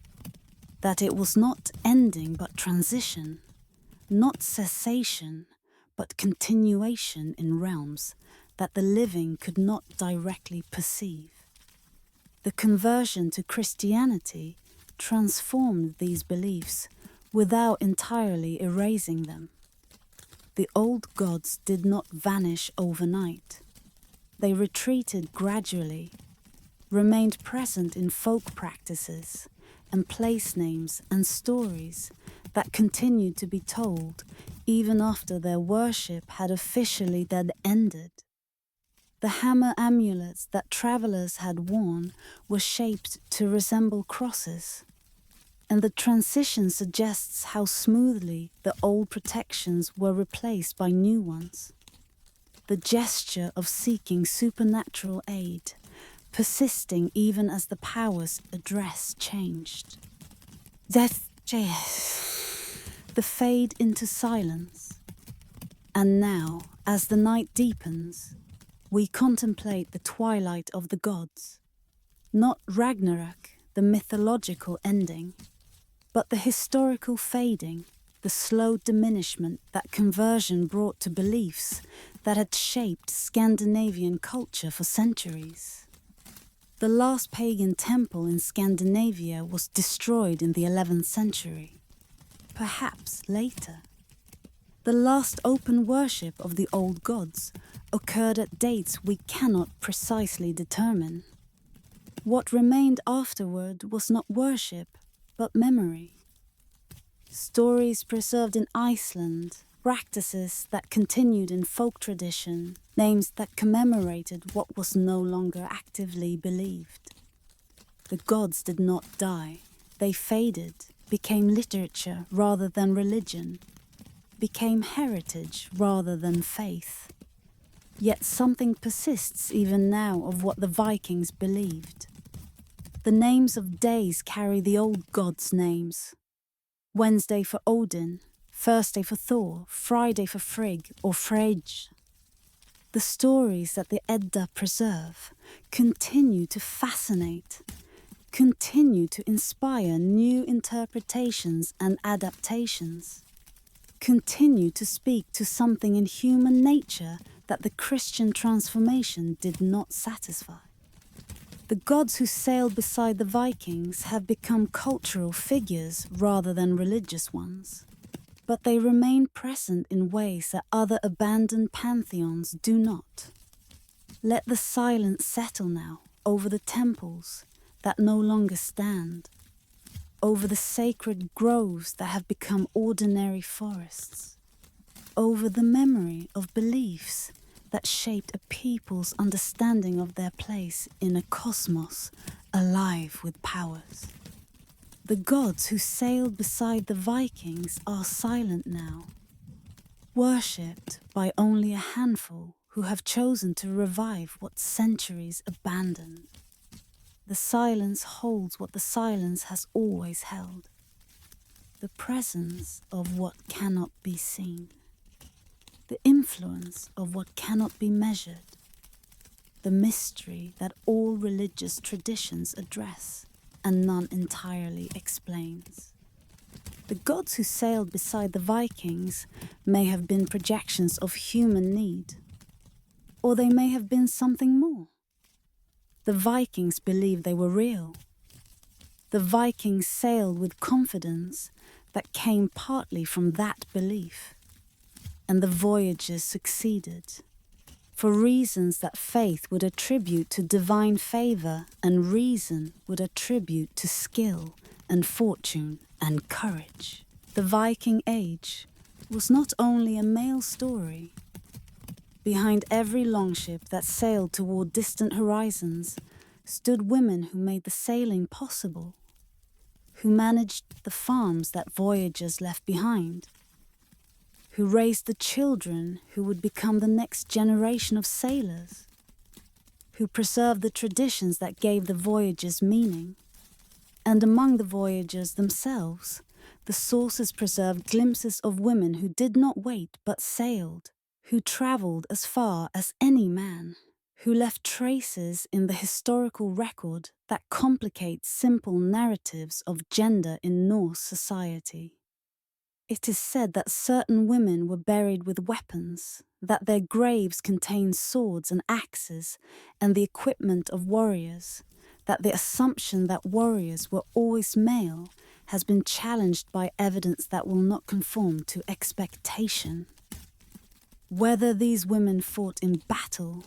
that it was not ending but transition, not cessation but continuation in realms that the living could not directly perceive. The conversion to Christianity transformed these beliefs without entirely erasing them. The old gods did not vanish overnight. They retreated gradually, remained present in folk practices and place names and stories that continued to be told even after their worship had officially then ended. The hammer amulets that travellers had worn were shaped to resemble crosses, and the transition suggests how smoothly the old protections were replaced by new ones. The gesture of seeking supernatural aid, persisting even as the power's address changed. The fade into silence. And now, as the night deepens, we contemplate the twilight of the gods. Not Ragnarok, the mythological ending, but the historical fading, the slow diminishment that conversion brought to beliefs that had shaped Scandinavian culture for centuries. The last pagan temple in Scandinavia was destroyed in the 11th century, perhaps later. The last open worship of the old gods occurred at dates we cannot precisely determine. What remained afterward was not worship, but memory. Stories preserved in Iceland, practices that continued in folk tradition, names that commemorated what was no longer actively believed. The gods did not die. They faded, became literature rather than religion, became heritage rather than faith. Yet something persists even now of what the Vikings believed. The names of days carry the old gods' names. Wednesday for Odin, Thursday for Thor, Friday for Frigg or Freyj. The stories that the Edda preserve continue to fascinate, continue to inspire new interpretations and adaptations, continue to speak to something in human nature that the Christian transformation did not satisfy. The gods who sailed beside the Vikings have become cultural figures rather than religious ones, but they remain present in ways that other abandoned pantheons do not. Let the silence settle now over the temples that no longer stand, over the sacred groves that have become ordinary forests, over the memory of beliefs that shaped a people's understanding of their place in a cosmos alive with powers. The gods who sailed beside the Vikings are silent now, worshipped by only a handful who have chosen to revive what centuries abandoned. The silence holds what the silence has always held, the presence of what cannot be seen, the influence of what cannot be measured, the mystery that all religious traditions address and none entirely explains. The gods who sailed beside the Vikings may have been projections of human need, or they may have been something more. The Vikings believed they were real. The Vikings sailed with confidence that came partly from that belief, and the voyages succeeded, for reasons that faith would attribute to divine favor and reason would attribute to skill and fortune and courage. The Viking Age was not only a male story. Behind every longship that sailed toward distant horizons stood women who made the sailing possible, who managed the farms that voyagers left behind, who raised the children who would become the next generation of sailors, who preserved the traditions that gave the voyages meaning. And among the voyagers themselves, the sources preserved glimpses of women who did not wait but sailed, who travelled as far as any man, who left traces in the historical record that complicate simple narratives of gender in Norse society. It is said that certain women were buried with weapons, that their graves contained swords and axes and the equipment of warriors, that the assumption that warriors were always male has been challenged by evidence that will not conform to expectation. Whether these women fought in battle,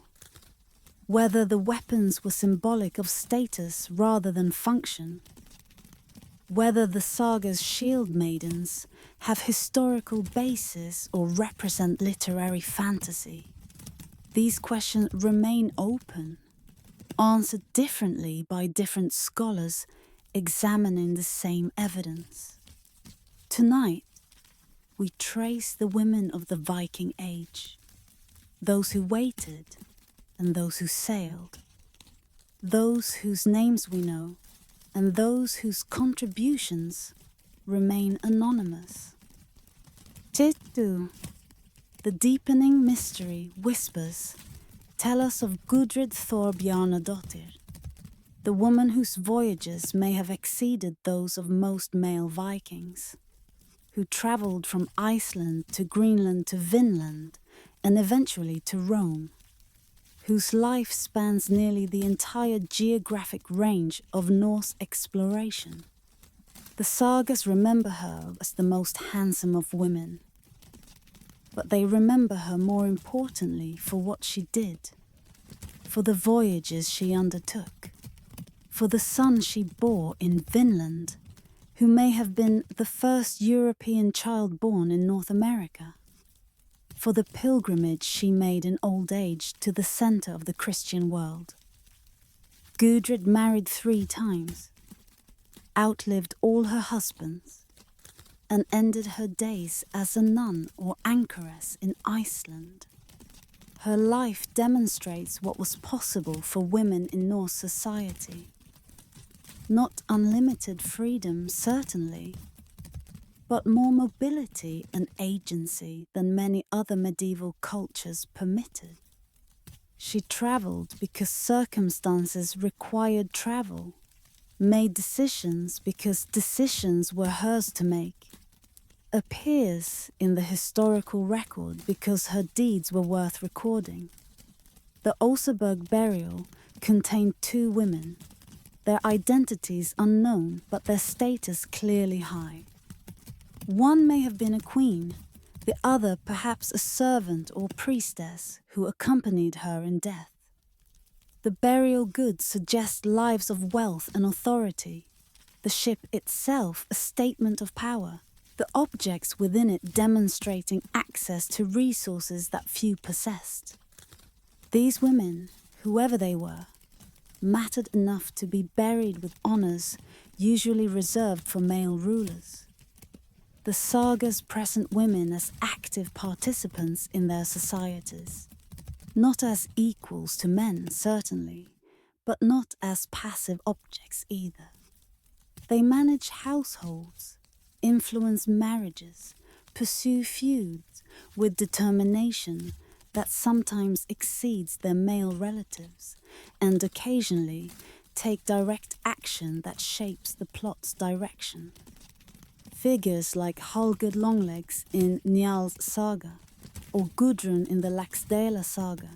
whether the weapons were symbolic of status rather than function, whether the saga's shield maidens have historical basis or represent literary fantasy, these questions remain open, answered differently by different scholars examining the same evidence. Tonight, we trace the women of the Viking Age, those who waited and those who sailed, those whose names we know and those whose contributions remain anonymous. Titu, the deepening mystery whispers, tell us of Gudrid Thorbjarnadottir, the woman whose voyages may have exceeded those of most male Vikings, who travelled from Iceland to Greenland to Vinland and eventually to Rome, whose life spans nearly the entire geographic range of Norse exploration. The sagas remember her as the most handsome of women, but they remember her more importantly for what she did, for the voyages she undertook, for the son she bore in Vinland, who may have been the first European child born in North America, for the pilgrimage she made in old age to the center of the Christian world. Gudrid married 3 times, outlived all her husbands, and ended her days as a nun or anchoress in Iceland. Her life demonstrates what was possible for women in Norse society. Not unlimited freedom, certainly, but more mobility and agency than many other medieval cultures permitted. She travelled because circumstances required travel, made decisions because decisions were hers to make, appears in the historical record because her deeds were worth recording. The Oseberg burial contained 2 women, their identities unknown but their status clearly high. One may have been a queen, the other perhaps a servant or priestess who accompanied her in death. The burial goods suggest lives of wealth and authority, the ship itself a statement of power, the objects within it demonstrating access to resources that few possessed. These women, whoever they were, mattered enough to be buried with honours usually reserved for male rulers. The sagas present women as active participants in their societies, not as equals to men, certainly, but not as passive objects either. They manage households, influence marriages, pursue feuds with determination that sometimes exceeds their male relatives, and occasionally take direct action that shapes the plot's direction. Figures like Hallgerd Longlegs in Njal's saga, or Gudrun in the Laxdæla saga,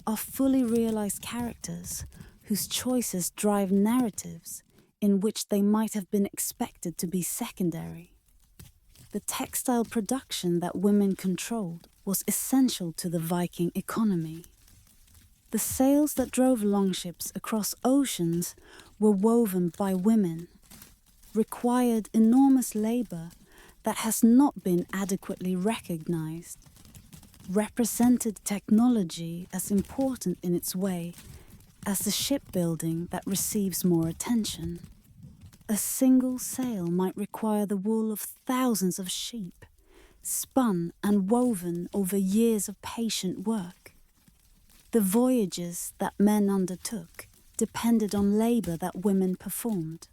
are fully realized characters whose choices drive narratives in which they might have been expected to be secondary. The textile production that women controlled was essential to the Viking economy. The sails that drove longships across oceans were woven by women, required enormous labor that has not been adequately recognized, represented technology as important in its way as the shipbuilding that receives more attention. A single sail might require the wool of thousands of sheep, spun and woven over years of patient work. The voyages that men undertook depended on labor that women performed.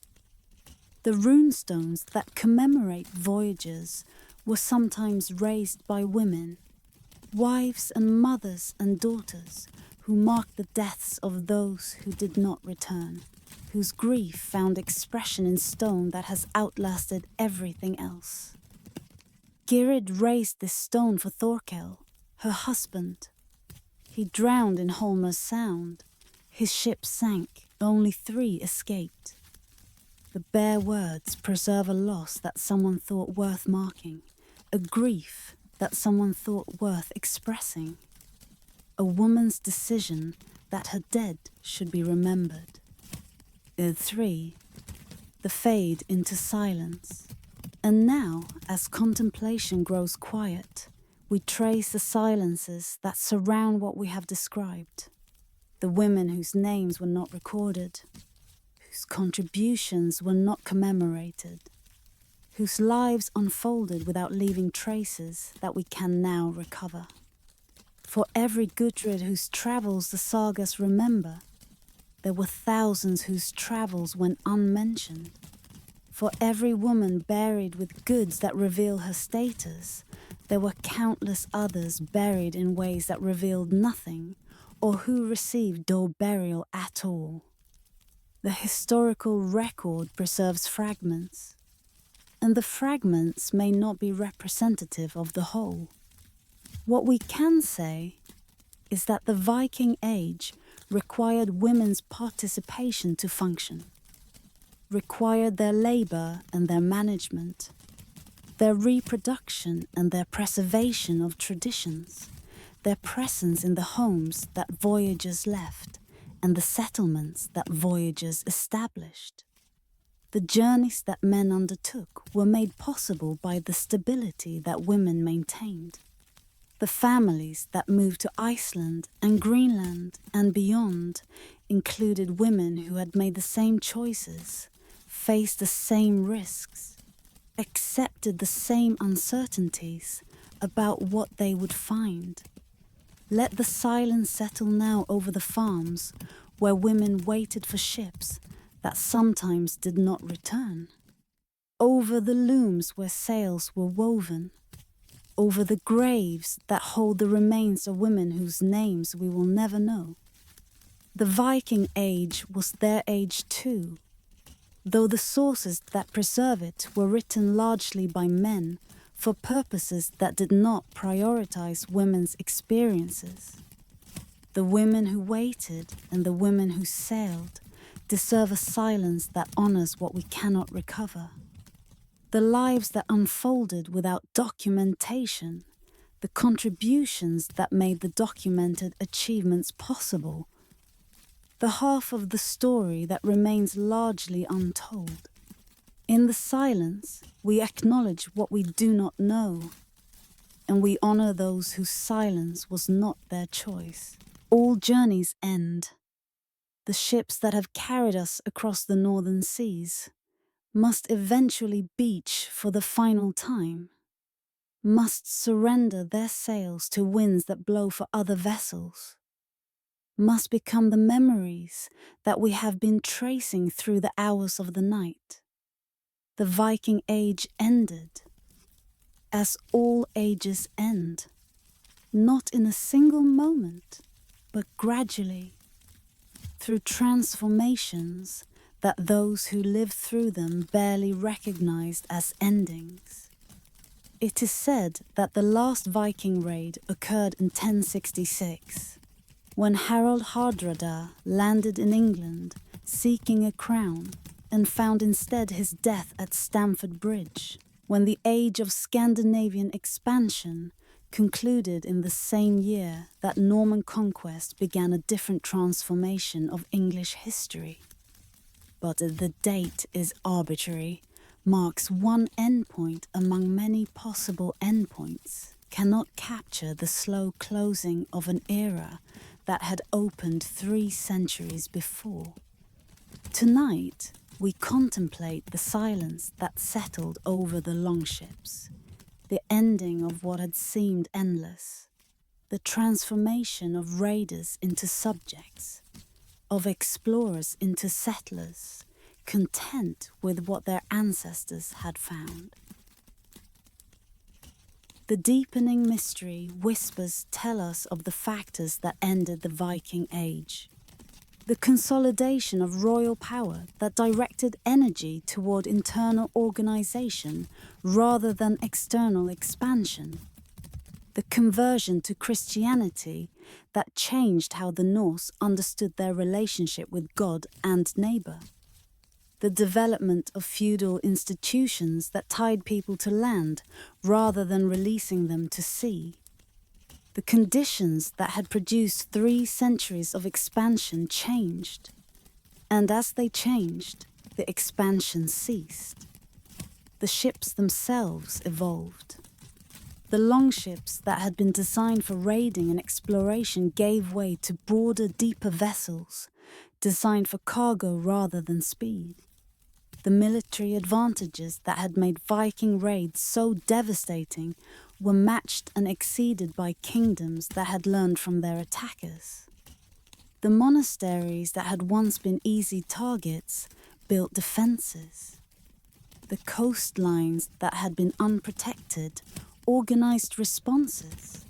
The runestones that commemorate voyages were sometimes raised by women, wives and mothers and daughters who marked the deaths of those who did not return, whose grief found expression in stone that has outlasted everything else. Gyrid raised this stone for Thorkel, her husband. He drowned in Holmer's Sound. His ship sank, only 3 escaped. The bare words preserve a loss that someone thought worth marking, a grief that someone thought worth expressing, a woman's decision that her dead should be remembered. 3. The fade into silence. And now, as contemplation grows quiet, we trace the silences that surround what we have described. The women whose names were not recorded, whose contributions were not commemorated, whose lives unfolded without leaving traces that we can now recover. For every Gudrid whose travels the sagas remember, there were thousands whose travels went unmentioned. For every woman buried with goods that reveal her status, there were countless others buried in ways that revealed nothing, or who received no burial at all. The historical record preserves fragments, and the fragments may not be representative of the whole. What we can say is that the Viking Age required women's participation to function, required their labor and their management, their reproduction and their preservation of traditions, their presence in the homes that voyagers left and the settlements that voyagers established. The journeys that men undertook were made possible by the stability that women maintained. The families that moved to Iceland and Greenland and beyond included women who had made the same choices, faced the same risks, accepted the same uncertainties about what they would find. Let the silence settle now over the farms where women waited for ships that sometimes did not return, over the looms where sails were woven, over the graves that hold the remains of women whose names we will never know. The Viking Age was their age too, though the sources that preserve it were written largely by men for purposes that did not prioritize women's experiences. The women who waited and the women who sailed deserve a silence that honors what we cannot recover. The lives that unfolded without documentation, the contributions that made the documented achievements possible, the half of the story that remains largely untold. In the silence, we acknowledge what we do not know, and we honor those whose silence was not their choice. All journeys end. The ships that have carried us across the northern seas must eventually beach for the final time, must surrender their sails to winds that blow for other vessels, must become the memories that we have been tracing through the hours of the night. The Viking Age ended, as all ages end, not in a single moment, but gradually, through transformations that those who lived through them barely recognized as endings. It is said that the last Viking raid occurred in 1066, when Harald Hardrada landed in England seeking a crown and found instead his death at Stamford Bridge, when the age of Scandinavian expansion concluded in the same year that Norman conquest began a different transformation of English history. But the date is arbitrary, marks one endpoint among many possible endpoints, cannot capture the slow closing of an era that had opened 3 centuries before. Tonight, we contemplate the silence that settled over the longships, the ending of what had seemed endless, the transformation of raiders into subjects, of explorers into settlers, content with what their ancestors had found. The deepening mystery whispers tell us of the factors that ended the Viking Age. The consolidation of royal power that directed energy toward internal organization rather than external expansion. The conversion to Christianity that changed how the Norse understood their relationship with God and neighbor. The development of feudal institutions that tied people to land rather than releasing them to sea. The conditions that had produced 3 centuries of expansion changed, and as they changed, the expansion ceased. The ships themselves evolved. The longships that had been designed for raiding and exploration gave way to broader, deeper vessels, designed for cargo rather than speed. The military advantages that had made Viking raids so devastating were matched and exceeded by kingdoms that had learned from their attackers. The monasteries that had once been easy targets built defenses. The coastlines that had been unprotected organized responses.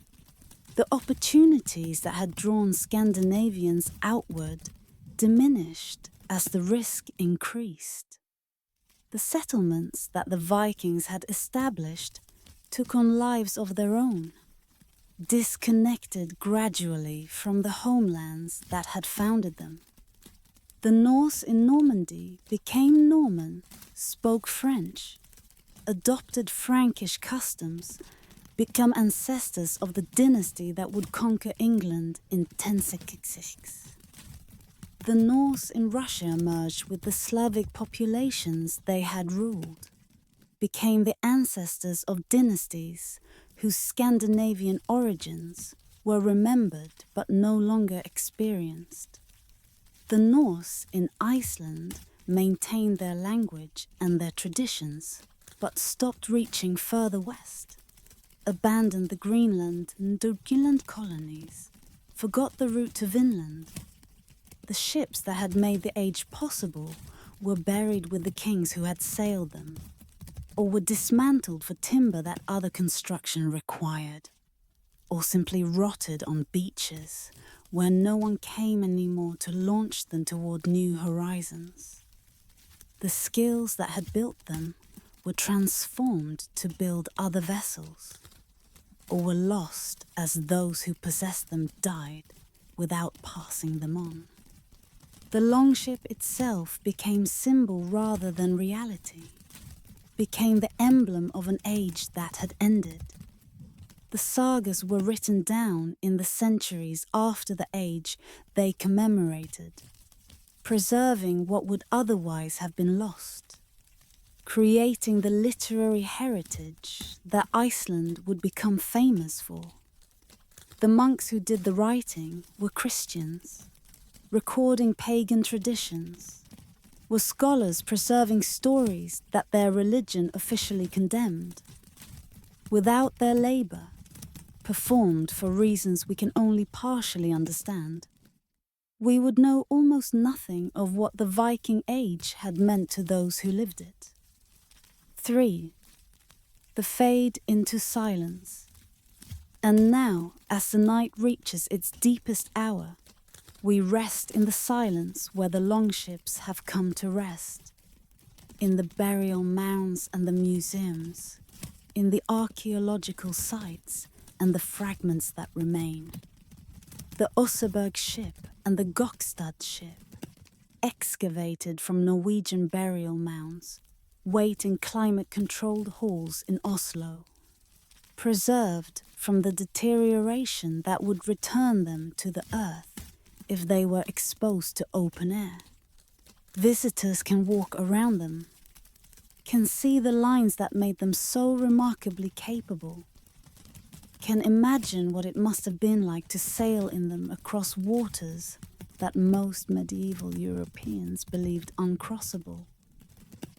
The opportunities that had drawn Scandinavians outward diminished as the risk increased. The settlements that the Vikings had established took on lives of their own. disconnected gradually from the homelands that had founded them. The Norse in Normandy became Norman, spoke French, adopted Frankish customs, become ancestors of the dynasty that would conquer England in 1066. The Norse in Russia emerged with the Slavic populations they had ruled, became the ancestors of dynasties whose Scandinavian origins were remembered but no longer experienced. The Norse in Iceland maintained their language and their traditions, but stopped reaching further west, abandoned the Greenland and Doggerland colonies, forgot the route to Vinland. The ships that had made the age possible were buried with the kings who had sailed them, or were dismantled for timber that other construction required, or simply rotted on beaches where no one came anymore to launch them toward new horizons. The skills that had built them were transformed to build other vessels, or were lost as those who possessed them died without passing them on. The longship itself became symbol rather than reality, became the emblem of an age that had ended. The sagas were written down in the centuries after the age they commemorated, preserving what would otherwise have been lost, creating the literary heritage that Iceland would become famous for. The monks who did the writing were Christians, recording pagan traditions, were scholars preserving stories that their religion officially condemned. Without their labour, performed for reasons we can only partially understand, we would know almost nothing of what the Viking Age had meant to those who lived it. 3. The fade into silence. And now, as the night reaches its deepest hour, we rest in the silence where the longships have come to rest, in the burial mounds and the museums, in the archaeological sites and the fragments that remain. The Oseberg ship and the Gokstad ship, excavated from Norwegian burial mounds, wait in climate-controlled halls in Oslo, preserved from the deterioration that would return them to the earth if they were exposed to open air. Visitors can walk around them, can see the lines that made them so remarkably capable, can imagine what it must have been like to sail in them across waters that most medieval Europeans believed uncrossable.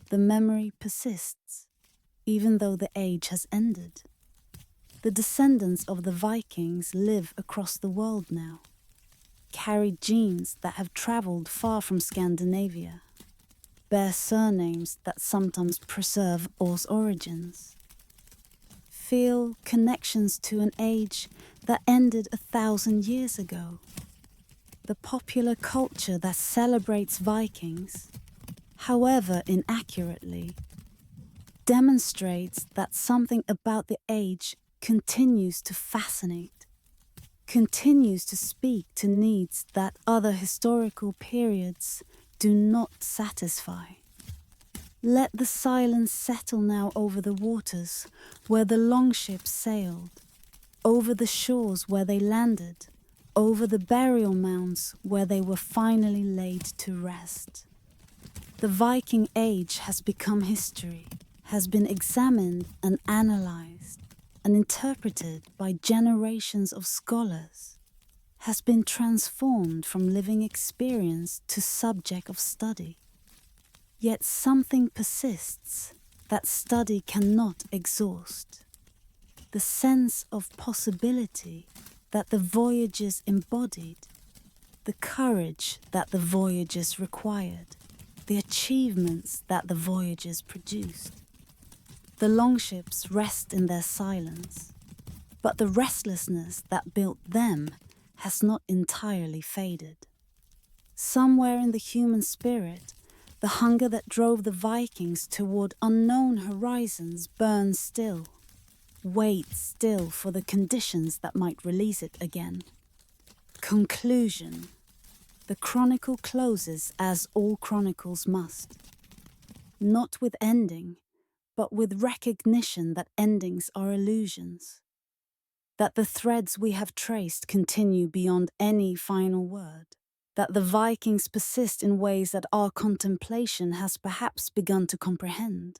The memory persists, even though the age has ended. The descendants of the Vikings live across the world now, carry genes that have travelled far from Scandinavia, bear surnames that sometimes preserve Or's origins, feel connections to an age that ended 1,000 years ago. The popular culture that celebrates Vikings, however inaccurately, demonstrates that something about the age continues to fascinate, continues to speak to needs that other historical periods do not satisfy. Let the silence settle now over the waters where the longships sailed, over the shores where they landed, over the burial mounds where they were finally laid to rest. The Viking Age has become history, has been examined and analysed and interpreted by generations of scholars, has been transformed from living experience to subject of study. Yet something persists that study cannot exhaust. The sense of possibility that the voyages embodied, the courage that the voyages required, the achievements that the voyages produced. The longships rest in their silence, but the restlessness that built them has not entirely faded. Somewhere in the human spirit, the hunger that drove the Vikings toward unknown horizons burns still. wait still for the conditions that might release it again. Conclusion. The chronicle closes as all chronicles must. Not with ending, but with recognition that endings are illusions. That the threads we have traced continue beyond any final word. That the Vikings persist in ways that our contemplation has perhaps begun to comprehend.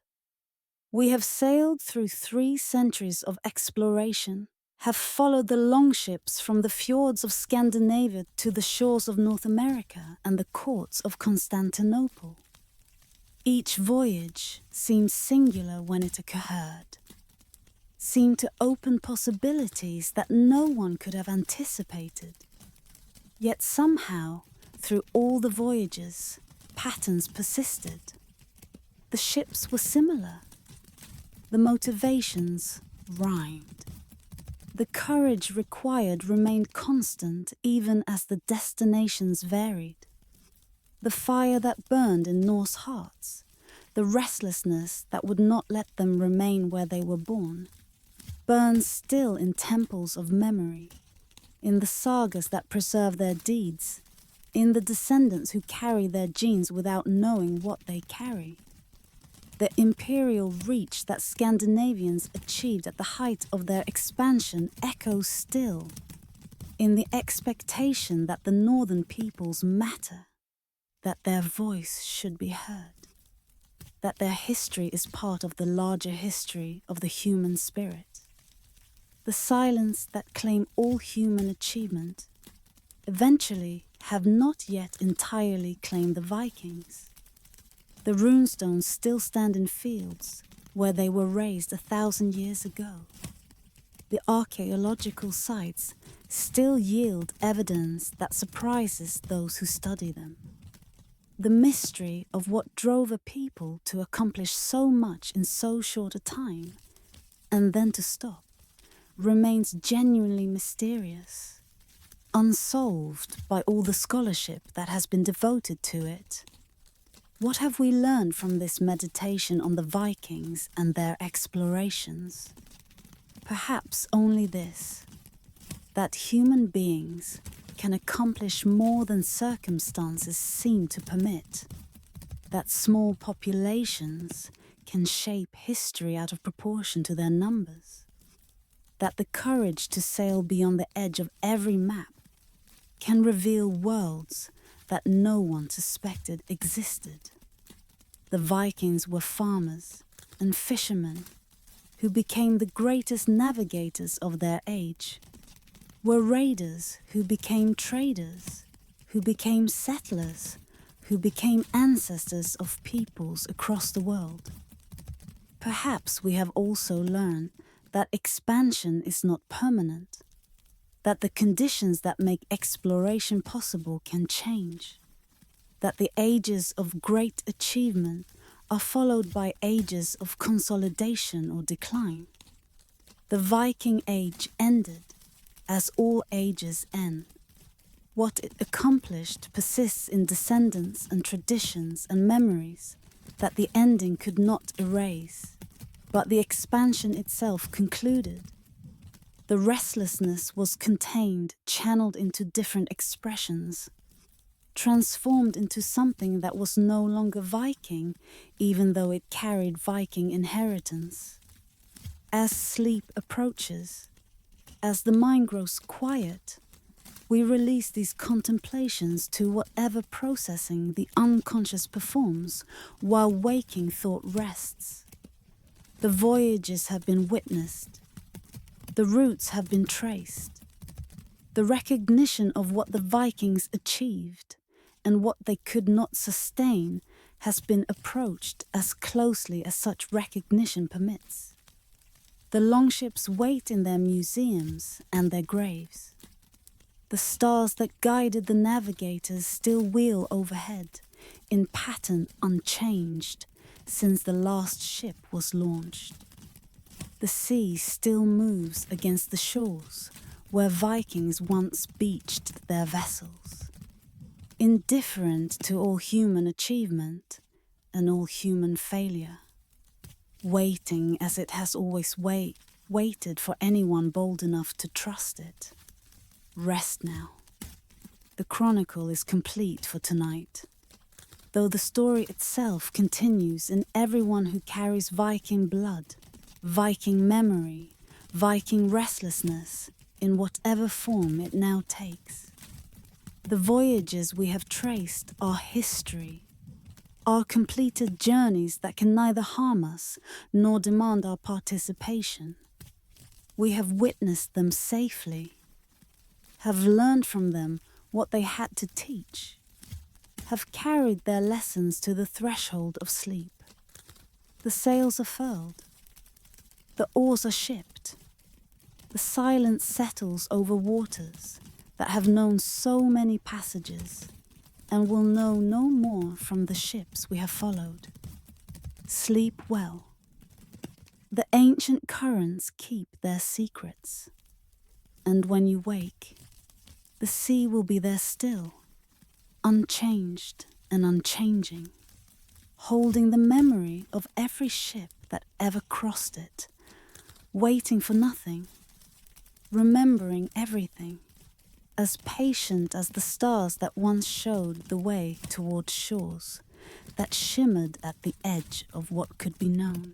We have sailed through 3 centuries of exploration, have followed the longships from the fjords of Scandinavia to the shores of North America and the courts of Constantinople. Each voyage seemed singular when it occurred, seemed to open possibilities that no one could have anticipated. Yet somehow, through all the voyages, patterns persisted. The ships were similar. The motivations rhymed. The courage required remained constant even as the destinations varied. The fire that burned in Norse hearts, the restlessness that would not let them remain where they were born, burns still in temples of memory, in the sagas that preserve their deeds, in the descendants who carry their genes without knowing what they carry. The imperial reach that Scandinavians achieved at the height of their expansion echoes still, in the expectation that the northern peoples matter, that their voice should be heard, that their history is part of the larger history of the human spirit. The silence that claim all human achievement eventually have not yet entirely claimed the Vikings. The runestones still stand in fields where they were raised 1,000 years ago. The archaeological sites still yield evidence that surprises those who study them. The mystery of what drove a people to accomplish so much in so short a time, and then to stop, remains genuinely mysterious, unsolved by all the scholarship that has been devoted to it. What have we learned from this meditation on the Vikings and their explorations? Perhaps only this, that human beings can accomplish more than circumstances seem to permit, that small populations can shape history out of proportion to their numbers, that the courage to sail beyond the edge of every map can reveal worlds that no one suspected existed. The Vikings were farmers and fishermen who became the greatest navigators of their age, were raiders who became traders, who became settlers, who became ancestors of peoples across the world. Perhaps we have also learned that expansion is not permanent, that the conditions that make exploration possible can change, that the ages of great achievement are followed by ages of consolidation or decline. The Viking Age ended, as all ages end. What it accomplished persists in descendants and traditions and memories that the ending could not erase, but the expansion itself concluded. The restlessness was contained, channeled into different expressions, transformed into something that was no longer Viking, even though it carried Viking inheritance. As sleep approaches, as the mind grows quiet, we release these contemplations to whatever processing the unconscious performs while waking thought rests. The voyages have been witnessed. The routes have been traced. The recognition of what the Vikings achieved and what they could not sustain has been approached as closely as such recognition permits. The longships wait in their museums and their graves. The stars that guided the navigators still wheel overhead, in pattern unchanged since the last ship was launched. The sea still moves against the shores where Vikings once beached their vessels. Indifferent to all human achievement and all human failure, waiting as it has always waited for anyone bold enough to trust it. Rest now. The chronicle is complete for tonight, though the story itself continues in everyone who carries Viking blood, Viking memory, Viking restlessness, in whatever form it now takes. The voyages we have traced are history, are completed journeys that can neither harm us nor demand our participation. We have witnessed them safely, have learned from them what they had to teach, have carried their lessons to the threshold of sleep. The sails are furled, the oars are shipped, the silence settles over waters that have known so many passages and will know no more from the ships we have followed. Sleep well. The ancient currents keep their secrets, and when you wake, the sea will be there still, unchanged and unchanging, holding the memory of every ship that ever crossed it, waiting for nothing, remembering everything, as patient as the stars that once showed the way toward shores that shimmered at the edge of what could be known.